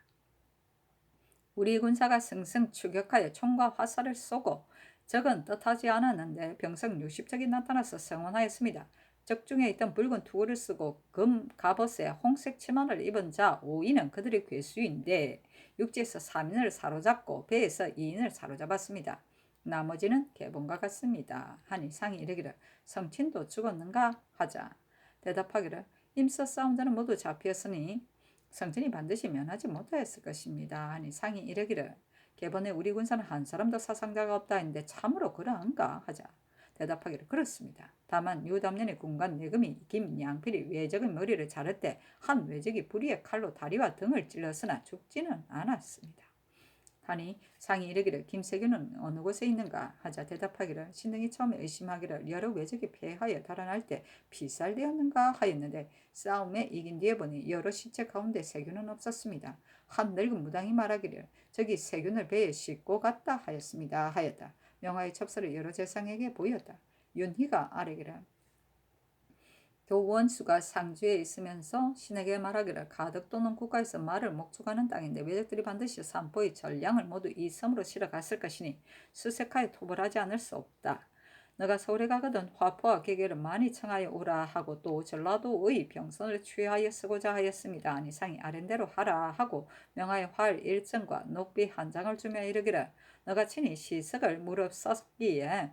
우리 군사가 승승 추격하여 총과 화살을 쏘고 적은 뜻하지 않았는데 병성 60척이 나타나서 성원하였습니다. 적 중에 있던 붉은 투구를 쓰고 금 갑옷에 홍색 치마를 입은 자 5인은 그들의 괴수인데 육지에서 3인을 사로잡고 배에서 2인을 사로잡았습니다. 나머지는 개본과 같습니다. 하니 상이 이르기를 성친도 죽었는가 하자 대답하기를 임서 싸운 자는 모두 잡혔으니 성친이 반드시 면하지 못하였을 것입니다. 하니 상이 이르기를 개본에 우리 군사는 한 사람도 사상자가 없다 했는데 참으로 그러한가 하자 대답하기를 그렇습니다. 다만 유담년의 군관 내금이 김양필이 외적의 머리를 자를 때 한 외적이 불의의 칼로 다리와 등을 찔렀으나 죽지는 않았습니다. 하니 상이 이르기를 김세균은 어느 곳에 있는가 하자 대답하기를 신등이 처음에 의심하기를 여러 외적이 패하여 달아날 때 피살되었는가 하였는데 싸움에 이긴 뒤에 보니 여러 시체 가운데 세균은 없었습니다. 한 늙은 무당이 말하기를 저기 세균을 배에 싣고 갔다 하였습니다 하였다. 명화의 첩서를 여러 재상에게 보였다. 윤희가 아뢰기를 교원수가 상주에 있으면서 신에게 말하기를 가덕 또는 국가에서 말을 목축하는 땅인데 외적들이 반드시 산포의 전량을 모두 이 섬으로 실어 갔을 것이니 수색하여 토벌하지 않을 수 없다. 너가 서울에 가거든 화포와 계계를 많이 청하여 오라 하고 또 전라도의 병선을 취하여 쓰고자 하였습니다. 아니 상이 아랜대로 하라 하고 명하여 활 1정과 녹비 한 장을 주며 이르기를 너가 친히 시석을 무릅썼기에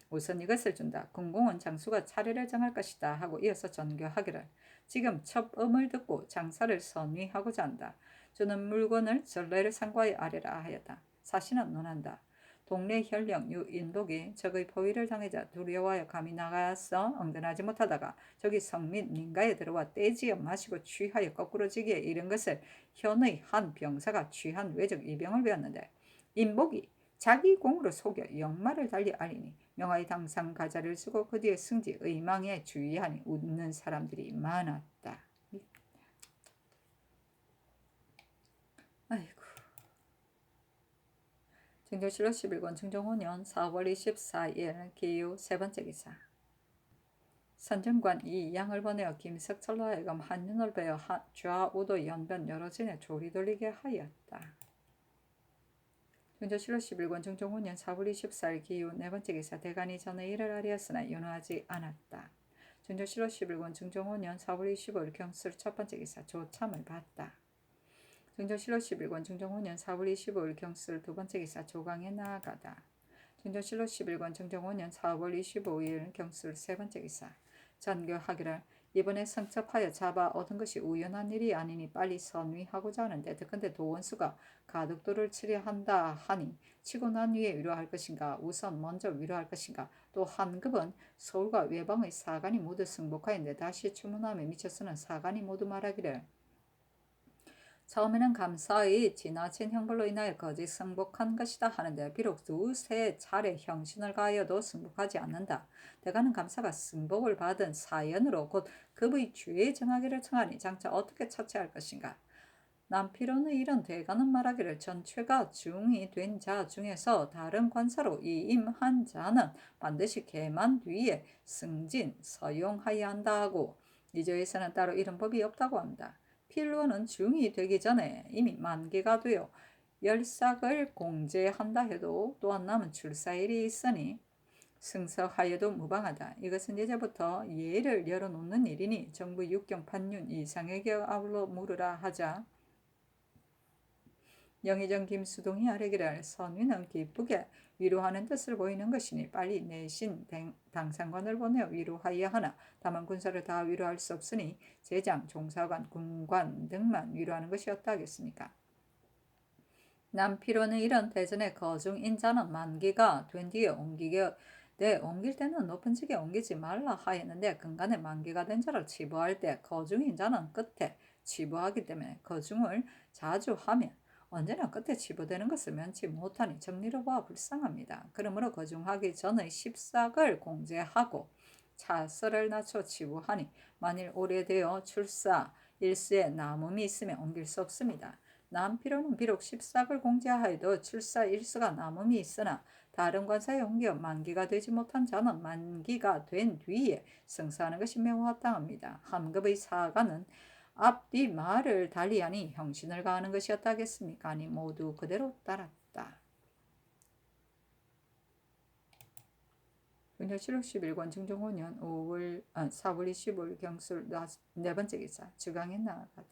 우선 이것을 준다. 군공은 장수가 차례를 정할 것이다 하고 이어서 전교하기를 지금 첩음을 듣고 장사를 선위하고자 한다. 주는 물건을 전례를 상고하여 아래라 하였다. 사신은 논한다. 동네 현령 유인복이 적의 포위를 당하자 두려워하여 감히 나가서 응전하지 못하다가 적이 성민 민가에 들어와 떼지어 마시고 취하여 거꾸로 지기에 이른 것을 현의 한 병사가 취한 외적 이병을 배웠는데 인복이 자기 공으로 속여 역마를 달리 알리니 명하의 당상 가자를 쓰고 그 뒤에 승지 의망에 주의하니 웃는 사람들이 많았다. 아이고. 증조실록 11권 증종5년 4월 24일 기유 세 번째 기사. 선정관 이 양을 보내어 김석철로 하여금 한윤을 베어 좌우도 연변 여러 진에 조리 돌리게 하였다. 중조실로 11권 중종 5년 4월 24일 기후 네 번째 기사 대간이 전에 일을 아리였으나 연호하지 않았다. 중조실로 11권 중종 5년 4월 25일 경술 첫 번째 기사 조참을 봤다. 중조실로 11권 중종 5년 4월 25일 경술 두 번째 기사 조강에 나아가다. 중조실로 11권 중종 5년 4월 25일 경술 세 번째 기사 전교하기를 이번에 성첩하여 잡아 얻은 것이 우연한 일이 아니니 빨리 선위하고자 하는데 근데 도원수가 가덕도를 치려 한다 하니 치고 난 후에 위로할 것인가 우선 먼저 위로할 것인가 또 한급은 서울과 외방의 사관이 모두 승복하였는데 다시 추문함에 미쳐서는 사관이 모두 말하기를 처음에는 감사히 지나친 형벌로 인하여 거짓 승복한 것이다 하는데 비록 두세 차례 형신을 가하여도 승복하지 않는다. 대가는 감사가 승복을 받은 사연으로 곧 급의 죄 정하기를 청하니 장차 어떻게 처치할 것인가. 남피로는 이런 대가는 말하기를 전체가 중이 된 자 중에서 다른 관사로 이임한 자는 반드시 계만 뒤에 승진 서용하여야 한다 하고 이조에서는 따로 이런 법이 없다고 한다. 필로는 중이 되기 전에 이미 만기가 되어 열삭을 공제한다 해도 또한 남은 출사일이 있으니 승서하여도 무방하다. 이것은 예제부터 예를 열어놓는 일이니 정부 육경 판륜 이상에게 아울러 물으라 하자. 영의정 김수동이 아뢰기를 선위는 기쁘게 위로하는 뜻을 보이는 것이니 빨리 내신 당상관을 보내어 위로하여야 하나 다만 군사를 다 위로할 수 없으니 제장, 종사관, 군관 등만 위로하는 것이었다 하겠습니까? 남피로는 이런 대전의 거중인 자는 만기가 된 뒤에 옮길 때는 높은 직에 옮기지 말라 하였는데 근간에 만기가 된 자를 치부할 때 거중인 자는 끝에 치부하기 때문에 거중을 자주 하면 언제나 끝에 치부되는 것을 면치 못하니 정리로 보아 불쌍합니다. 그러므로 거중하기 전의 십삭을 공제하고 차설을 낮춰 치부하니 만일 오래되어 출사 일수에 남음이 있으면 옮길 수 없습니다. 남피로는 비록 십삭을 공제하여도 출사 일수가 남음이 있으나 다른 관사에 옮겨 만기가 되지 못한 자는 만기가 된 뒤에 승사하는 것이 매우 합당합니다. 함급의 사가는 앞뒤 말을 달리하니 형신을 가하는 것이었다 하겠습니까? 아니 모두 그대로 따랐다. 중조실록 11권 중종 5년 4월 25일 경술 네 번째 기사 주강에 나아가다.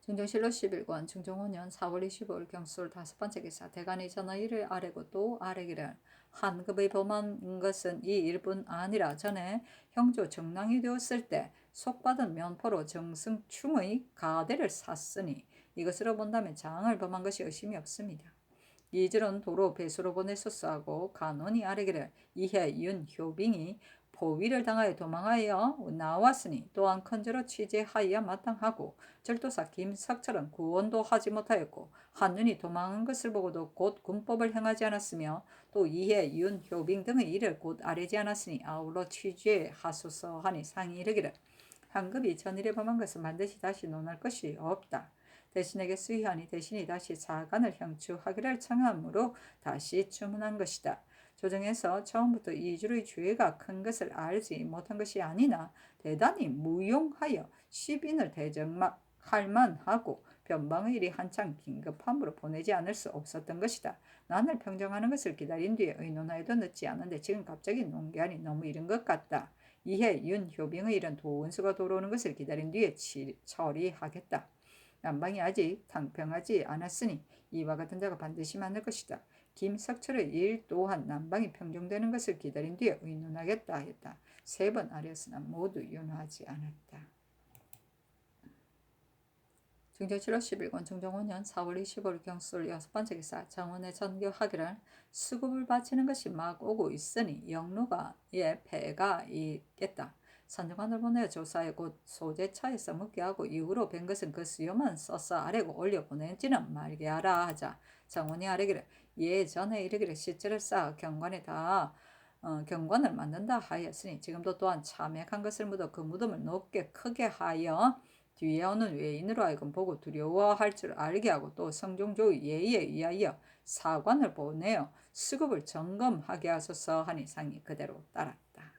중종실록 11권 중종 5년 4월 25일 경술 다섯 번째 기사 대간이 전하 이를 아뢰고 또 아뢰기를 한급의 범한 것은 이 일뿐 아니라 전에 형조 정랑이 되었을 때 속받은 면포로 정승충의 가대를 샀으니 이것으로 본다면 장을 범한 것이 의심이 없습니다. 이질은 도로 배수로 보냈었어 하고 간원이 아뢰기를 이해 윤효빙이 포위를 당하여 도망하여 나왔으니 또한 컨저로 취재하여야 마땅하고 절도사 김석철은 구원도 하지 못하였고 한윤이 도망한 것을 보고도 곧 군법을 행하지 않았으며 또 이해 윤효빙 등의 일을 곧 아뢰지 않았으니 아울러 취재하소서 하니 상이 이르기를 한급이 전일에 범한 것은 반드시 다시 논할 것이 없다. 대신에게 수의하니 대신이 다시 사관을 형추하기를 청함으로 다시 주문한 것이다. 조정에서 처음부터 이주의 죄가 큰 것을 알지 못한 것이 아니나 대단히 무용하여 시빈을 대적할 만하고 변방의 일이 한창 긴급함으로 보내지 않을 수 없었던 것이다. 난을 평정하는 것을 기다린 뒤에 의논하여도 늦지 않은데 지금 갑자기 논개하니 너무 이른 것 같다. 이해 윤효빙의 일은 도원수가 돌아오는 것을 기다린 뒤에 처리하겠다. 남방이 아직 당평하지 않았으니 이와 같은 자가 반드시 많을 것이다. 김석철의 일 또한 남방이 평정되는 것을 기다린 뒤에 의논하겠다 했다. 세 번 아뢰었으나 모두 윤하지 않았다. 중조실록 11권 중종 5년 4월 25일 경술 여섯 번째 기사 정원의 전교하기를 수급을 바치는 것이 막 오고 있으니 영로가의 패가 있겠다. 선정관을 보내어 조사해 곧 소재차에서 묻게 하고 이후로 뵌 것은 그 수요만 써서 아래고 올려 보내지는 말게 하라 하자. 정원이 아뢰기를 예전에 이르기를 시체를 쌓아 경관을 만든다 하였으니 지금도 또한 참액한 것을 묻어 그 무덤을 높게 크게 하여 뒤에 오는 외인으로 하여금 보고 두려워할 줄 알게 하고 또 성종조의 예의에 의하여 사관을 보내어 수급을 점검하게 하소서 하니 상이 그대로 따랐다.